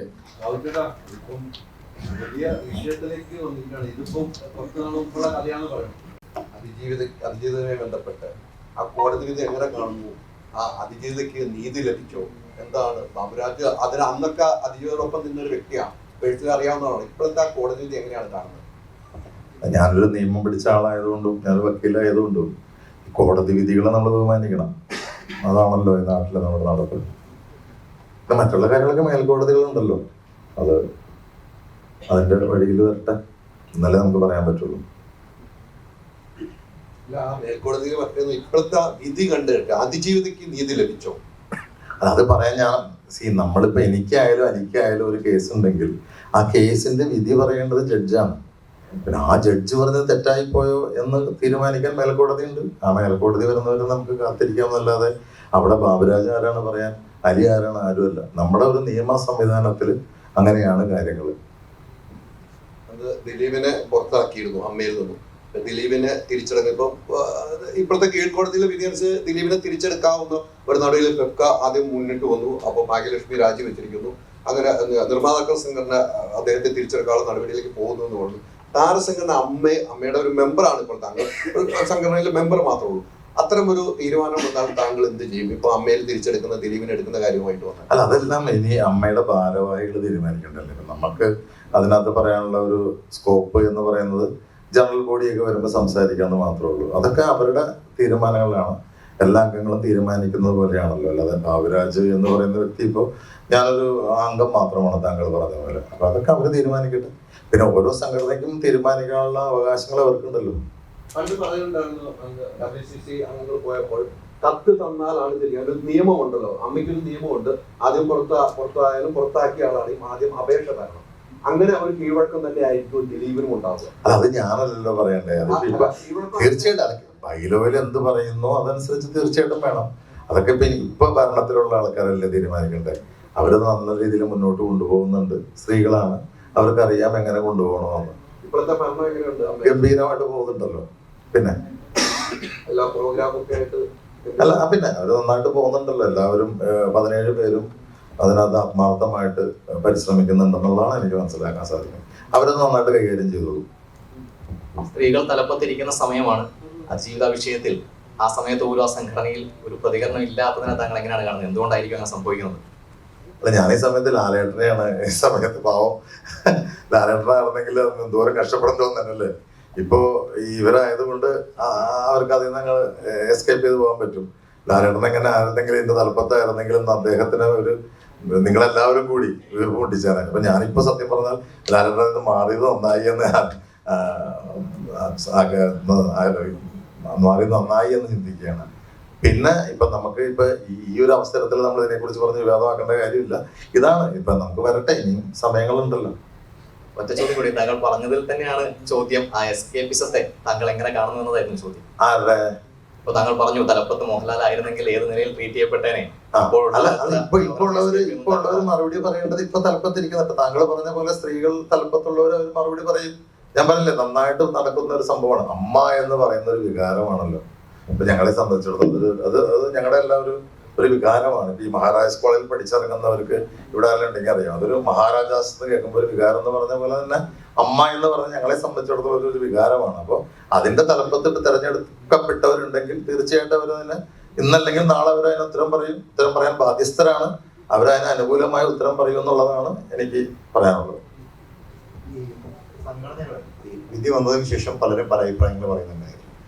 വലിയ വിഷയത്തിലേക്ക് വന്നിട്ടാണ്. ഇതിപ്പം കുറച്ച് നാൾ മുമ്പുള്ള കഥയാണ് പറയുന്നത്. അതിജീവിതവുമായി ബന്ധപ്പെട്ട് ആ കോടതി വിധി എങ്ങനെ കാണുന്നു? ആ അതിജീവിതയ്ക്ക് നീതി ലഭിച്ചോ? എന്താണ് ബാബുരാജ് അതിന് അന്നൊക്കെ അതിജീവിതോടൊപ്പം നിന്നൊരു വ്യക്തിയാണ്, പേഴ്സണലി അറിയാവുന്നതാണ്. ഇപ്പോഴത്തെ ആ കോടതി വിധി എങ്ങനെയാണ് കാണുന്നത്? ഞാനൊരു നിയമം പിടിച്ച ആളായതുകൊണ്ടും ഞാനൊരു വക്കീലായതുകൊണ്ടും കോടതി വിധികളെ നമ്മൾ ബഹുമാനിക്കണം. അതാണല്ലോ ഈ നാട്ടിലെ നമ്മുടെ നടപ്പ്. പിന്നെ മറ്റുള്ള കാര്യങ്ങളൊക്കെ മേൽക്കോടതികളുണ്ടല്ലോ, അത് അതിൻ്റെ വഴിയിൽ വരട്ടെ, എന്നാലേ നമുക്ക് പറയാൻ പറ്റുള്ളൂ. മേൽക്കോടതിയിൽ പറയുന്നു ഇപ്പോഴത്തെ വിധി കണ്ടിട്ട് അതിജീവിതയ്ക്ക് നീതി ലഭിച്ചോ? അത് പറയാൻ നമ്മളിപ്പോ എനിക്കായാലും ഒരു കേസ് ഉണ്ടെങ്കിൽ ആ കേസിന്റെ വിധി പറയേണ്ടത് ജഡ്ജാണ്. പിന്നെ ആ ജഡ്ജ് പറഞ്ഞത് തെറ്റായിപ്പോയോ എന്ന് തീരുമാനിക്കാൻ മേൽക്കോടതി ഉണ്ട്. ആ മേൽക്കോടതി വരുന്നവരെ നമുക്ക് കാത്തിരിക്കാമെന്നല്ലാതെ അവിടെ ബാബുരാജ് ആരാണ് പറയാൻ, അലി ആരാണ്, ആരുമല്ല. നമ്മുടെ ഒരു നിയമ സംവിധാനത്തിൽ അങ്ങനെയാണ് കാര്യങ്ങൾ. അത് ദിലീപിനെ പുറത്താക്കിയിരുന്നു അമ്മയിൽ നിന്നും. ദിലീപിനെ തിരിച്ചെടുക്കും. ഇപ്പോഴത്തെ കീഴ്ക്കോടതിയിലെ വിധി അനുസരിച്ച് ദിലീപിനെ തിരിച്ചെടുക്കാവുന്ന ഒരു നടപടിയിൽ ഫെഫ്ക ആദ്യം മുന്നിട്ട് വന്നു. അപ്പോൾ ഭാഗ്യലക്ഷ്മി രാജിവെച്ചിരിക്കുന്നു. അങ്ങനെ നിർമ്മാതാക്കൾ സംഘടന അദ്ദേഹത്തെ തിരിച്ചെടുക്കാനുള്ള നടപടിയിലേക്ക് പോകുന്നു എന്ന് പറഞ്ഞു. താരസംഘടന അമ്മയുടെ ഒരു മെമ്പറാണ് ഇപ്പോൾ താങ്കൾ, സംഘടനയിലെ മെമ്പർ മാത്രമേ ഉള്ളൂ. അത്തരം ഒരു തീരുമാനം വന്നാൽ താങ്കൾ എന്ത് ചെയ്യും? ഇപ്പൊ അമ്മയിൽ തിരിച്ചെടുക്കുന്ന ദിലീപിനെ എടുക്കുന്ന കാര്യമായിട്ട് വന്നത്? അല്ല, അതെല്ലാം ഇനി അമ്മയുടെ ഭാരവാഹികൾ തീരുമാനിക്കണ്ടല്ലേ. നമുക്ക് അതിനകത്ത് പറയാനുള്ള ഒരു സ്കോപ്പ് എന്ന് പറയുന്നത് ജനറൽ ബോഡിയൊക്കെ വരുമ്പോൾ സംസാരിക്കാമെന്ന് മാത്രമേ ഉള്ളൂ. അതൊക്കെ അവരുടെ തീരുമാനങ്ങളാണ്. എല്ലാ അംഗങ്ങളും തീരുമാനിക്കുന്നത് പോലെയാണല്ലോ. അല്ലാതെ ബാബുരാജ് എന്ന് പറയുന്ന വ്യക്തി ഇപ്പോൾ ഞാനൊരു അംഗം മാത്രമാണ് താങ്കൾ പറഞ്ഞ പോലെ. അപ്പൊ അതൊക്കെ അവർ തീരുമാനിക്കട്ടെ. പിന്നെ ഓരോ സംഘടനയ്ക്കും തീരുമാനിക്കാനുള്ള അവകാശങ്ങൾ അവർക്കുണ്ടല്ലോ. പണ്ട് പറയുന്നുണ്ടായിരുന്നു WCC അംഗങ്ങൾ പോയപ്പോൾ കത്ത് തന്നാലാണ് തിരികെ. ഒരു നിയമമുണ്ടല്ലോ, അമ്മയ്ക്കൊരു നിയമമുണ്ട്. ആദ്യം പുറത്തായാലും പുറത്താക്കിയ ആളാണെങ്കിൽ ആദ്യം അപേക്ഷ തരണം. അങ്ങനെ ഒരു കീഴ്വഴക്കം തന്നെ ആയിരിക്കും ദിലീപിനും ഉണ്ടാവുക. അത് ഞാനല്ലല്ലോ പറയണ്ടേ. അതിപ്പോ തീർച്ചയായിട്ടും ബൈലോയിൽ എന്ത് പറയുന്നോ അതനുസരിച്ച് തീർച്ചയായിട്ടും വേണം. അതൊക്കെ ഇപ്പൊ ഭരണത്തിലുള്ള ആൾക്കാരല്ലേ തീരുമാനിക്കണ്ടേ. അവരത് നല്ല രീതിയിൽ മുന്നോട്ട് കൊണ്ടുപോകുന്നുണ്ട്. സ്ത്രീകളാണ്, അവർക്കറിയാം എങ്ങനെ കൊണ്ടുപോകണമെന്ന്. ഇപ്പോഴത്തെ ഭരണം എങ്ങനെയുണ്ട്? ഗംഭീരമായിട്ട് പോകുന്നുണ്ടല്ലോ. പിന്നെ എല്ലാ പ്രോഗ്രാമൊക്കെ ആയിട്ട് പിന്നെ അവര് നന്നായിട്ട് പോകുന്നുണ്ടല്ലോ. എല്ലാവരും 17 പേരും അതിനകത്ത് ആത്മാർത്ഥമായിട്ട് പരിശ്രമിക്കുന്നുണ്ടെന്നുള്ളതാണ് എനിക്ക് മനസ്സിലാക്കാൻ സാധിക്കുന്നത്. അവരത് നന്നായിട്ട് കൈകാര്യം ചെയ്തോളൂ. സ്ത്രീകൾ തലപ്പത്തിരിക്കുന്ന സമയമാണ് അതിജീവിത വിഷയത്തിൽ. ആ സമയത്ത് പോലും ആ സംഘടനയിൽ ഒരു പ്രതികരണം ഇല്ലാത്തതിനെ താങ്കൾ എങ്ങനെയാണ് കാണുന്നത്? എന്തുകൊണ്ടായിരിക്കും അങ്ങനെ സംഭവിക്കുന്നത്? അല്ല, ഞാൻ ഈ സമയത്ത് ലാലേട്ടനെയാണ് ഈ സമയത്ത് പാവം ലാലേട്ടനായിരുന്നെങ്കിൽ എന്തോരം കഷ്ടപ്പെടാൻ തോന്നുന്നല്ലേ. ഇപ്പോ ഇവരായതുകൊണ്ട് അവർക്ക് അതിൽ നിന്ന് എസ്കേപ്പ് ചെയ്ത് പോകാൻ പറ്റും. ലാലേട്ടൻ എങ്ങനെ ആയിരുന്നെങ്കിലും എന്റെ തലപ്പത്തായിരുന്നെങ്കിലും അദ്ദേഹത്തിന് ഒരു നിങ്ങളെല്ലാവരും കൂടി വീർപ്പ് മുട്ടിച്ചാണ്. അപ്പൊ ഞാനിപ്പോ സത്യം പറഞ്ഞാൽ ലാലേട്ടൻ നിന്ന് മാറിയത് നന്നായി എന്ന് ചിന്തിക്കുകയാണ്. പിന്നെ ഇപ്പൊ നമുക്ക് ഇപ്പൊ ഈ ഒരു അവസരത്തിൽ നമ്മൾ ഇതിനെ കുറിച്ച് പറഞ്ഞ് വിവാദമാക്കേണ്ട കാര്യമില്ല. ഇതാണ് ഇപ്പൊ നമുക്ക് വരട്ടെ, ഇനിയും സമയങ്ങളുണ്ടല്ലോ. ഒറ്റ ചോദ്യം കൂടി, താങ്കൾ പറഞ്ഞതിൽ തന്നെയാണ് ചോദ്യം. ആ എസ്കേപ്പിസത്തെ താങ്കൾ എങ്ങനെ കാണുന്നു എന്നതായിരുന്നു ചോദ്യം. ആരുടെ? ഇപ്പൊ താങ്കൾ പറഞ്ഞു തലപ്പത്ത് മോഹൻലാൽ ആയിരുന്നെങ്കിൽ ഏത് നിലയിൽ ട്രീറ്റ് ചെയ്യപ്പെട്ടേനെ. ഇപ്പൊ ഉള്ളവര് മറുപടി പറയേണ്ടത് ഇപ്പൊ തലപ്പത്തിരിക്കുന്നുണ്ട്. താങ്കൾ പറഞ്ഞ പോലെ സ്ത്രീകൾ തലപ്പത്തുള്ളവർ അവർ മറുപടി പറയും. ഞാൻ പറഞ്ഞില്ലേ, നന്നായിട്ട് നടക്കുന്ന ഒരു സംഭവമാണ്. അമ്മ എന്ന് പറയുന്ന ഒരു വികാരമാണല്ലോ. ഇപ്പൊ ഞങ്ങളെ സംബന്ധിച്ചിടത്തോളം അത് ഞങ്ങളുടെ എല്ലാവരും ഒരു വികാരമാണ്. ഈ മഹാരാജാസ് കോളേജിൽ പഠിച്ചിറങ്ങുന്നവർക്ക് ഇവിടെ ആരും ഉണ്ടെങ്കിൽ അറിയാം. അതൊരു മഹാരാജാസ് എന്ന് കേൾക്കുമ്പോൾ ഒരു വികാരം എന്ന് പറഞ്ഞ പോലെ തന്നെ അമ്മ എന്ന് പറഞ്ഞ ഞങ്ങളെ സംബന്ധിച്ചിടത്തോളം ഒരു വികാരമാണ്. അപ്പോൾ അതിന്റെ തലപ്പത്തിട്ട് തെരഞ്ഞെടുക്കപ്പെട്ടവരുണ്ടെങ്കിൽ തീർച്ചയായിട്ടും അവർ തന്നെ ഇന്നല്ലെങ്കിൽ നാളെ അവരതിന് ഉത്തരം പറയും. ഉത്തരം പറയാൻ ബാധ്യസ്ഥരാണ്. അവരതിന് അനുകൂലമായ ഉത്തരം പറയും എന്നുള്ളതാണ് എനിക്ക് പറയാനുള്ളത്. വിധി വന്നതിന് ശേഷം പലരും പല അഭിപ്രായങ്ങൾ പറയുന്നുണ്ടായിരുന്നു.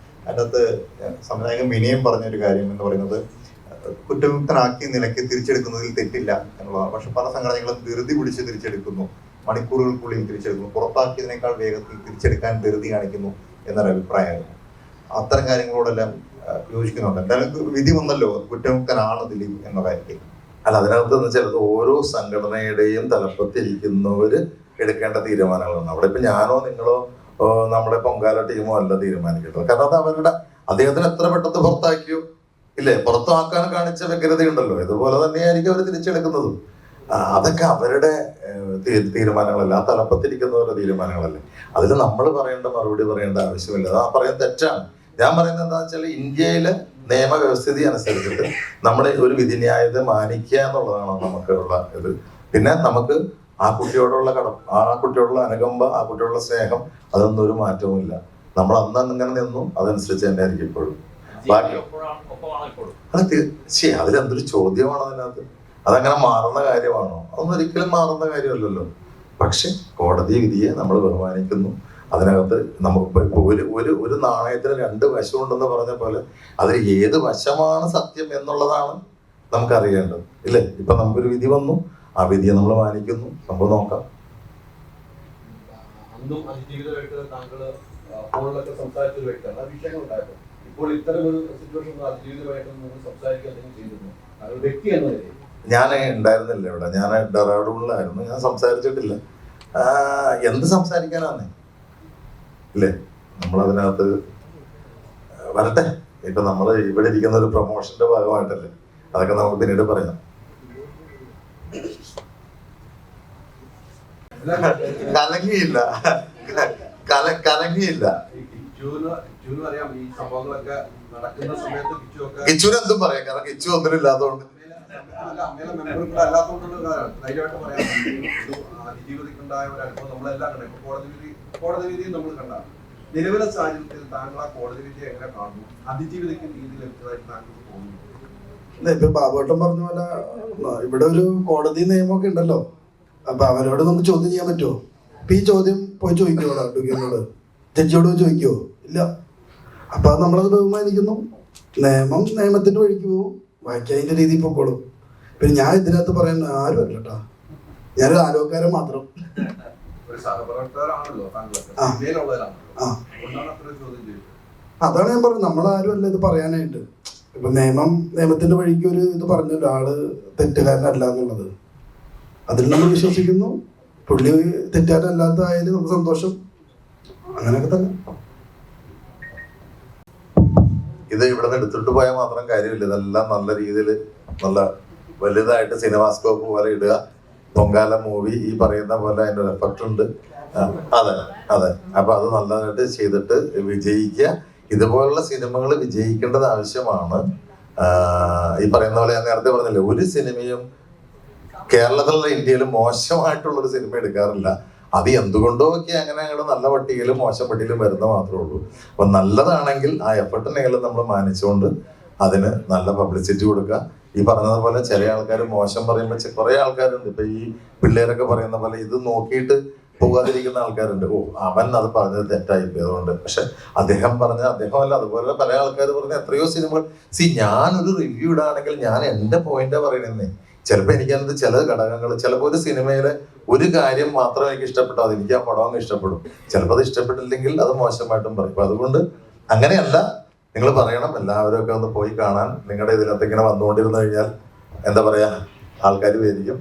അതിനകത്ത് സംവിധായകൻ വിനയം പറഞ്ഞൊരു കാര്യം എന്ന് പറയുന്നത് കുറ്റമുക്തനാക്കിയ നിലയ്ക്ക് തിരിച്ചെടുക്കുന്നതിൽ തെറ്റില്ല എന്നുള്ളതാണ്. പക്ഷെ പല സംഘടനകളും ധൃതി പിടിച്ച് തിരിച്ചെടുക്കുന്നു, മണിക്കൂറുകൾക്കുള്ളിൽ തിരിച്ചെടുക്കുന്നു, പുറത്താക്കിയതിനേക്കാൾ വേഗത്തിൽ തിരിച്ചെടുക്കാൻ ധൃതി കാണിക്കുന്നു എന്നൊരു അഭിപ്രായമായിരുന്നു. അത്തരം കാര്യങ്ങളോടെല്ലാം യോജിക്കുന്നുണ്ട്. എന്തായാലും വിധി വന്നല്ലോ, കുറ്റമുക്തനാണ് ദിലീപ് എന്ന കാര്യത്തിൽ. അല്ല, അതിനകത്ത് എന്ന് വെച്ചാൽ ഓരോ സംഘടനയുടെയും തലപ്പത്തിരിക്കുന്നവര് എടുക്കേണ്ട തീരുമാനങ്ങളാണ്. അവിടെ ഇപ്പൊ ഞാനോ നിങ്ങളോ നമ്മുടെ പൊങ്കാല ടീമോ അല്ല തീരുമാനിക്കേണ്ടത്. കാരണം അത് അവരുടെ അദ്ദേഹത്തിന് എത്ര പെട്ടെന്ന് പുറത്താക്കിയോ ഇല്ലേ, പുറത്താക്കാൻ കാണിച്ച വ്യഗ്രതയുണ്ടല്ലോ, ഇതുപോലെ തന്നെയായിരിക്കും അവർ തിരിച്ചെടുക്കുന്നതും. അതൊക്കെ അവരുടെ തീരുമാനങ്ങളല്ല, ആ തലപ്പത്തിരിക്കുന്നവരുടെ തീരുമാനങ്ങളല്ലേ. അതിൽ നമ്മൾ പറയേണ്ട മറുപടി പറയേണ്ട ആവശ്യമില്ല. അത് പറയുന്നത് തെറ്റാണ്. ഞാൻ പറയുന്നത് എന്താ വെച്ചാൽ ഇന്ത്യയിലെ നിയമവ്യവസ്ഥിതി അനുസരിച്ചിട്ട് നമ്മൾ ഒരു വിധിന്യായത്തെ മാനിക്കുക എന്നുള്ളതാണ് നമുക്കുള്ള ഇത്. പിന്നെ നമുക്ക് ആ കുട്ടിയോടുള്ള ആ കുട്ടിയോടുള്ള അനുകമ്പ, ആ കുട്ടിയോടുള്ള സ്നേഹം, അതൊന്നും ഒരു മാറ്റവും ഇല്ല. നമ്മൾ അന്ന് ഇങ്ങനെ നിന്നു, അതനുസരിച്ച് തന്നെ ആയിരിക്കും ഇപ്പോഴും. ബാക്കി അത് അതിലെന്തൊരു ചോദ്യമാണ് അതിനകത്ത്. അതങ്ങനെ മാറുന്ന കാര്യമാണോ? അതൊന്നും ഒരിക്കലും മാറുന്ന കാര്യമല്ലല്ലോ. പക്ഷെ കോടതി വിധിയെ നമ്മൾ ബഹുമാനിക്കുന്നു. അതിനകത്ത് നമുക്ക് ഒരു നാണയത്തിന് രണ്ട് വശമുണ്ടെന്ന് പറഞ്ഞ പോലെ അതിൽ ഏത് വശമാണ് സത്യം എന്നുള്ളതാണ് നമുക്കറിയേണ്ടത്, ഇല്ലേ? ഇപ്പൊ നമുക്കൊരു വിധി വന്നു, ആ വിധിയെ നമ്മൾ മാനിക്കുന്നു. നമുക്ക് നോക്കാം. അന്നും അതിജീവിതമായിട്ട് താങ്കൾ ഫോണിലൊക്കെ സംസാരിച്ചൊരു വ്യക്തിയാണ്. ആ വിഷയങ്ങൾ ഉണ്ടായിരുന്നു. ഇപ്പോൾ ഇത്തരം ഒരു സിറ്റുവേഷൻ അതിജീവിതമായിട്ട് സംസാരിക്കുക ചെയ്തിരുന്നു താങ്കൾ വ്യക്തി എന്ന നിലയിൽ? ഞാൻ ഉണ്ടായിരുന്നില്ല ഇവിടെ, ഞാൻ ഡെറാഡൂണിലായിരുന്നു. ഞാൻ സംസാരിച്ചിട്ടില്ല. എന്ത് സംസാരിക്കാനാണ് ഇല്ലേ? നമ്മളതിനകത്ത് വരട്ടെ. ഇപ്പൊ നമ്മൾ ഇവിടെ ഇരിക്കുന്ന ഒരു പ്രൊമോഷന്റെ ഭാഗമായിട്ടല്ലേ, അതൊക്കെ നമുക്ക് പിന്നീട് പറയാം. കലങ്ങിയില്ല, കലങ്ങിയില്ല. കിച്ചുവിന് എന്തും പറയാം, കാരണം കിച്ചു ഒന്നിനും ഇല്ലാത്തതുകൊണ്ട്. കോടതി വിധി നമ്മൾ കണ്ട നിലവിലെ സാഹചര്യത്തിൽ താങ്കൾ ആ കോടതി വിധിയെ എങ്ങനെ കാണുന്നു? അതിജീവിതയ്ക്ക് നീതി ലഭിച്ചതായിട്ട് താങ്കൾ തോന്നുന്നു? ഇപ്പൊ ബാബുവേട്ടൻ പറഞ്ഞ പോലെ ഇവിടെ ഒരു കോടതി നിയമമൊക്കെ ഉണ്ടല്ലോ. അപ്പൊ അവരോട് നമുക്ക് ചോദ്യം ചെയ്യാൻ പറ്റുമോ? ഇപ്പൊ ഈ ചോദ്യം പോയി ചോദിക്കുമോ അഡ്വക്കേറ്റിനോട്, ജഡ്ജിയോട് ചോദിക്കുമോ? ഇല്ല. അപ്പൊ നമ്മളത് ബഹുമാനിക്കുന്നു. നിയമത്തിന്റെ വഴിക്ക് പോകും, ബാക്കി അതിന്റെ രീതിയിൽ പൊക്കോളും. പിന്നെ ഞാൻ ഇതിനകത്ത് പറയാൻ ആരും അല്ല കേട്ടാ, ഞാനൊരു ആലോചനക്കാരൻ മാത്രം. അതാണ് ഞാൻ പറഞ്ഞത്, നമ്മളാരും അല്ല ഇത് പറയാനായിട്ട്. ഇപ്പൊ നിയമത്തിന്റെ വഴിക്ക് ഒരു ഇത് പറഞ്ഞല്ലോ, ആള് തെറ്റുകാരനല്ല എന്നുള്ളത്. അതിൽ നമ്മൾ വിശ്വസിക്കുന്നു. പുള്ളി തെറ്റുകാരനല്ലാത്തതായാലും നമുക്ക് സന്തോഷം. അങ്ങനെയൊക്കെ തന്നെ. ഇത് ഇവിടെ നിന്ന് എടുത്തിട്ട് പോയാൽ മാത്രം കാര്യമില്ല. ഇതെല്ലാം നല്ല രീതിയിൽ നല്ല വലുതായിട്ട് സിനിമാസ്കോപ്പ് പോലെ ഇടുക. പൊങ്കാല മൂവി ഈ പറയുന്ന പോലെ അതിൻ്റെ ഒരു എഫക്റ്റ് ഉണ്ട്. അതെ അതെ. അപ്പൊ അത് നല്ലതായിട്ട് ചെയ്തിട്ട് വിജയിക്കുക. ഇതുപോലുള്ള സിനിമകൾ വിജയിക്കേണ്ടത് ആവശ്യമാണ്. ഈ പറയുന്ന പോലെ ഞാൻ നേരത്തെ പറഞ്ഞില്ലേ, ഒരു സിനിമയും കേരളത്തിലുള്ള ഇന്ത്യയിൽ മോശമായിട്ടുള്ളൊരു സിനിമ എടുക്കാറില്ല. അത് എന്തുകൊണ്ടോ ഒക്കെ അങ്ങനെ നല്ല പട്ടികയിലും മോശം പട്ടികയിലും വരുന്ന മാത്രമേ ഉള്ളൂ. അപ്പൊ നല്ലതാണെങ്കിൽ ആ എഫർട്ടിനെങ്കിലും നമ്മൾ മാനിച്ചുകൊണ്ട് അതിന് നല്ല പബ്ലിസിറ്റി കൊടുക്കുക. ഈ പറഞ്ഞതുപോലെ ചില ആൾക്കാർ മോശം പറയുമ്പോൾ കുറെ ആൾക്കാരുണ്ട്. ഇപ്പൊ ഈ പിള്ളേരൊക്കെ പറയുന്ന പോലെ ഇത് നോക്കിയിട്ട് പോകാതിരിക്കുന്ന ആൾക്കാരുണ്ട്. ഓ, അവൻ അത് പറഞ്ഞത് തെറ്റായിപ്പോയി അതുകൊണ്ട്. പക്ഷെ അദ്ദേഹം അദ്ദേഹമല്ല, അതുപോലെ പല ആൾക്കാർ പറഞ്ഞ എത്രയോ സിനിമകൾ. ഞാനൊരു റിവ്യൂ ഇടാണെങ്കിൽ ഞാൻ എന്റെ പോയിന്റാ പറയണെന്നേ. ചിലപ്പോൾ എനിക്കത് ചില ഘടകങ്ങൾ, ചിലപ്പോൾ ഒരു സിനിമയിലെ ഒരു കാര്യം മാത്രം എനിക്ക് ഇഷ്ടപ്പെട്ടു, അത് എനിക്ക് ആ പടം അങ്ങ് ഇഷ്ടപ്പെടും. ചിലപ്പോൾ അത് ഇഷ്ടപ്പെട്ടില്ലെങ്കിൽ അത് മോശമായിട്ടും പറയും. അപ്പൊ അതുകൊണ്ട് അങ്ങനെയല്ല, നിങ്ങൾ പറയണം എല്ലാവരും ഒക്കെ ഒന്ന് പോയി കാണാൻ. നിങ്ങളുടെ ഇതിനകത്ത് ഇങ്ങനെ വന്നുകൊണ്ടിരുന്നു കഴിഞ്ഞാൽ എന്താ പറയാ, ആൾക്കാർ വരിക്കും.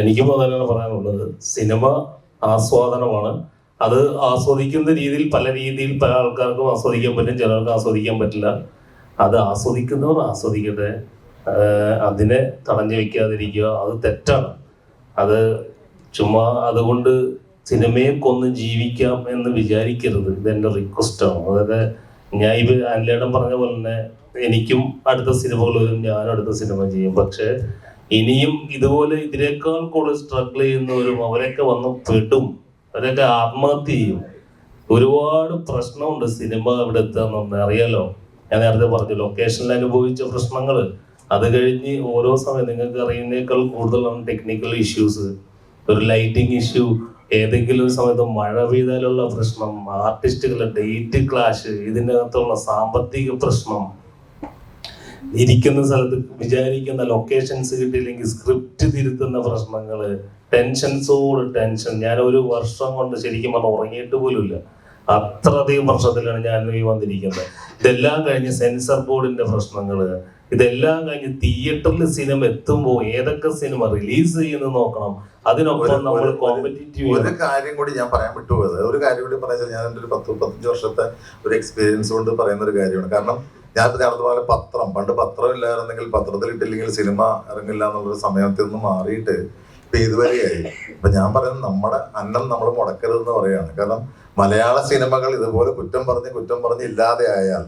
എനിക്കും അതന്നെയാണ് പറയാനുള്ളത്. സിനിമ ആസ്വാദനമാണ്. അത് ആസ്വദിക്കുന്ന രീതിയിൽ പല ആൾക്കാർക്കും ആസ്വദിക്കാൻ പറ്റും, ചിലർക്ക് ആസ്വദിക്കാൻ പറ്റില്ല. അത് ആസ്വദിക്കുന്നവർ ആസ്വദിക്കട്ടെ, അതിനെ തടഞ്ഞു വെക്കാതിരിക്കുക. അത് തെറ്റാണ്. അത് ചുമ്മാ അതുകൊണ്ട് സിനിമയെ കൊന്ന് ജീവിക്കാം എന്ന് വിചാരിക്കരുത്. ഇതെന്റെ റിക്വസ്റ്റാണ്. അതായത് ഞാൻ ഇവ അനിലേടൻ പറഞ്ഞ പോലെ തന്നെ എനിക്കും അടുത്ത സിനിമകൾ വരും, ഞാനും അടുത്ത സിനിമ ചെയ്യും. പക്ഷെ ഇനിയും ഇതുപോലെ ഇതിനേക്കാൾ കൂടുതൽ സ്ട്രഗിൾ ചെയ്യുന്നവരും അവരൊക്കെ വന്ന് പെടും, അവരൊക്കെ ആത്മഹത്യ ചെയ്യും. ഒരുപാട് പ്രശ്നമുണ്ട് സിനിമ ഇവിടെ എത്താന്ന് അറിയാലോ. ഞാൻ നേരത്തെ പറഞ്ഞു ലൊക്കേഷനിൽ അനുഭവിച്ച പ്രശ്നങ്ങൾ. അത് കഴിഞ്ഞ് ഓരോ സമയം നിങ്ങൾക്ക് അറിയുന്നേക്കാൾ കൂടുതലാണ് ടെക്നിക്കൽ ഇഷ്യൂസ്, ഒരു ലൈറ്റിംഗ് ഇഷ്യൂ, ഏതെങ്കിലും ഒരു സമയത്ത് മഴ പെയ്താലുള്ള പ്രശ്നം, ആർട്ടിസ്റ്റുകളുടെ ഡേറ്റ് ക്ലാഷ്, ഇതിനകത്തുള്ള സാമ്പത്തിക പ്രശ്നം, ഇരിക്കുന്ന സ്ഥലത്ത് വിചാരിക്കുന്ന ലൊക്കേഷൻസ് കിട്ടിയില്ലെങ്കിൽ സ്ക്രിപ്റ്റ് തിരുത്തുന്ന പ്രശ്നങ്ങള്, ടെൻഷൻസോട് ടെൻഷൻ. ഞാൻ ഒരു വർഷം കൊണ്ട് ശരിക്കും പറഞ്ഞാൽ ഉറങ്ങിയിട്ട് പോലുമില്ല. അത്രയധികം പ്രശ്നത്തിലാണ് ഞാൻ ഈ വന്നിരിക്കുന്നത്. ഇതെല്ലാം കഴിഞ്ഞ് സെൻസർ ബോർഡിന്റെ പ്രശ്നങ്ങള്, ഇതെല്ലാം കഴിഞ്ഞ് തിയേറ്ററിൽ സിനിമ എത്തുമ്പോൾ ഏതൊക്കെ സിനിമ റിലീസ് ചെയ്യുന്നു നോക്കണം. അതിനൊപ്പം നമ്മൾ കോമ്പറ്റീറ്റീവ്. ഒരു കാര്യം കൂടി ഞാൻ പറയാൻ വിട്ടുപോയത്, ഒരു കാര്യം കൂടി പറയാൻ, ഞാൻ എൻ്റെ ഒരു 10-15 വർഷത്തെ ഒരു എക്സ്പീരിയൻസ് കൊണ്ട് പറയുന്ന ഒരു കാര്യമാണ്. കാരണം ഞാൻ പറഞ്ഞതുപോലെ പണ്ട് പത്രം ഇല്ലായിരുന്നെങ്കിൽ, പത്രത്തിൽ ഇട്ടില്ലെങ്കിൽ സിനിമ ഇറങ്ങില്ല എന്നുള്ളൊരു സമയത്തിൽ നിന്ന് മാറിയിട്ട് ഇപ്പൊ ഇതുവരെയായി. ഇപ്പൊ ഞാൻ പറയുന്നത് നമ്മുടെ അന്നം നമ്മൾ മുടക്കരുതെന്ന് പറയാണ്. കാരണം മലയാള സിനിമകൾ ഇതുപോലെ കുറ്റം പറഞ്ഞ് ഇല്ലാതെ ആയാൽ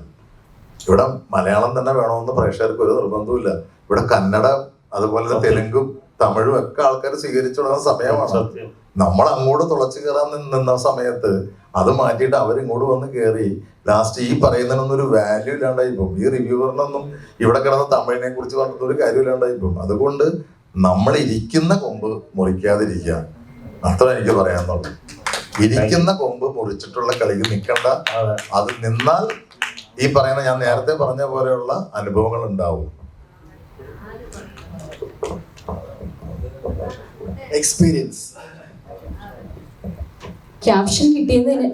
ഇവിടെ മലയാളം തന്നെ വേണമെന്ന് പ്രേക്ഷകർക്ക് ഒരു നിർബന്ധമില്ല. ഇവിടെ കന്നഡ, അതുപോലെ തെലുങ്കും തമിഴും ഒക്കെ ആൾക്കാർ സ്വീകരിച്ചു തുടങ്ങുന്ന സമയമാണ്. നമ്മൾ അങ്ങോട്ട് തുളച്ചു കയറാൻ നിന്ന സമയത്ത് അത് മാറ്റിയിട്ട് അവരിങ്ങോട്ട് വന്ന് കയറി ലാസ്റ്റ് ഈ പറയുന്നതിനൊന്നും ഒരു വാല്യൂ ഇല്ലാണ്ടായി പോകും. ഈ റിവ്യൂവറിനൊന്നും ഇവിടെ കിടന്ന തമിഴിനെ കുറിച്ച് പറഞ്ഞിട്ട് ഒരു കാര്യം ഇല്ലാണ്ടായി പോകും. അതുകൊണ്ട് നമ്മൾ ഇരിക്കുന്ന കൊമ്പ് മുറിക്കാതിരിക്കുക, അത്ര എനിക്ക് പറയാനുള്ളൂ. ഇരിക്കുന്ന കൊമ്പ് മുറിച്ചിട്ടുള്ള കളിക്ക് നിൽക്കണ്ട. അത് നിന്നാൽ ഈ പറയുന്ന ഞാൻ നേരത്തെ പറഞ്ഞ പോലെയുള്ള അനുഭവങ്ങൾ ഉണ്ടാവും. എക്സ്പീരിയൻസ് ക്യാപ്ഷൻ കിട്ടിയതിന്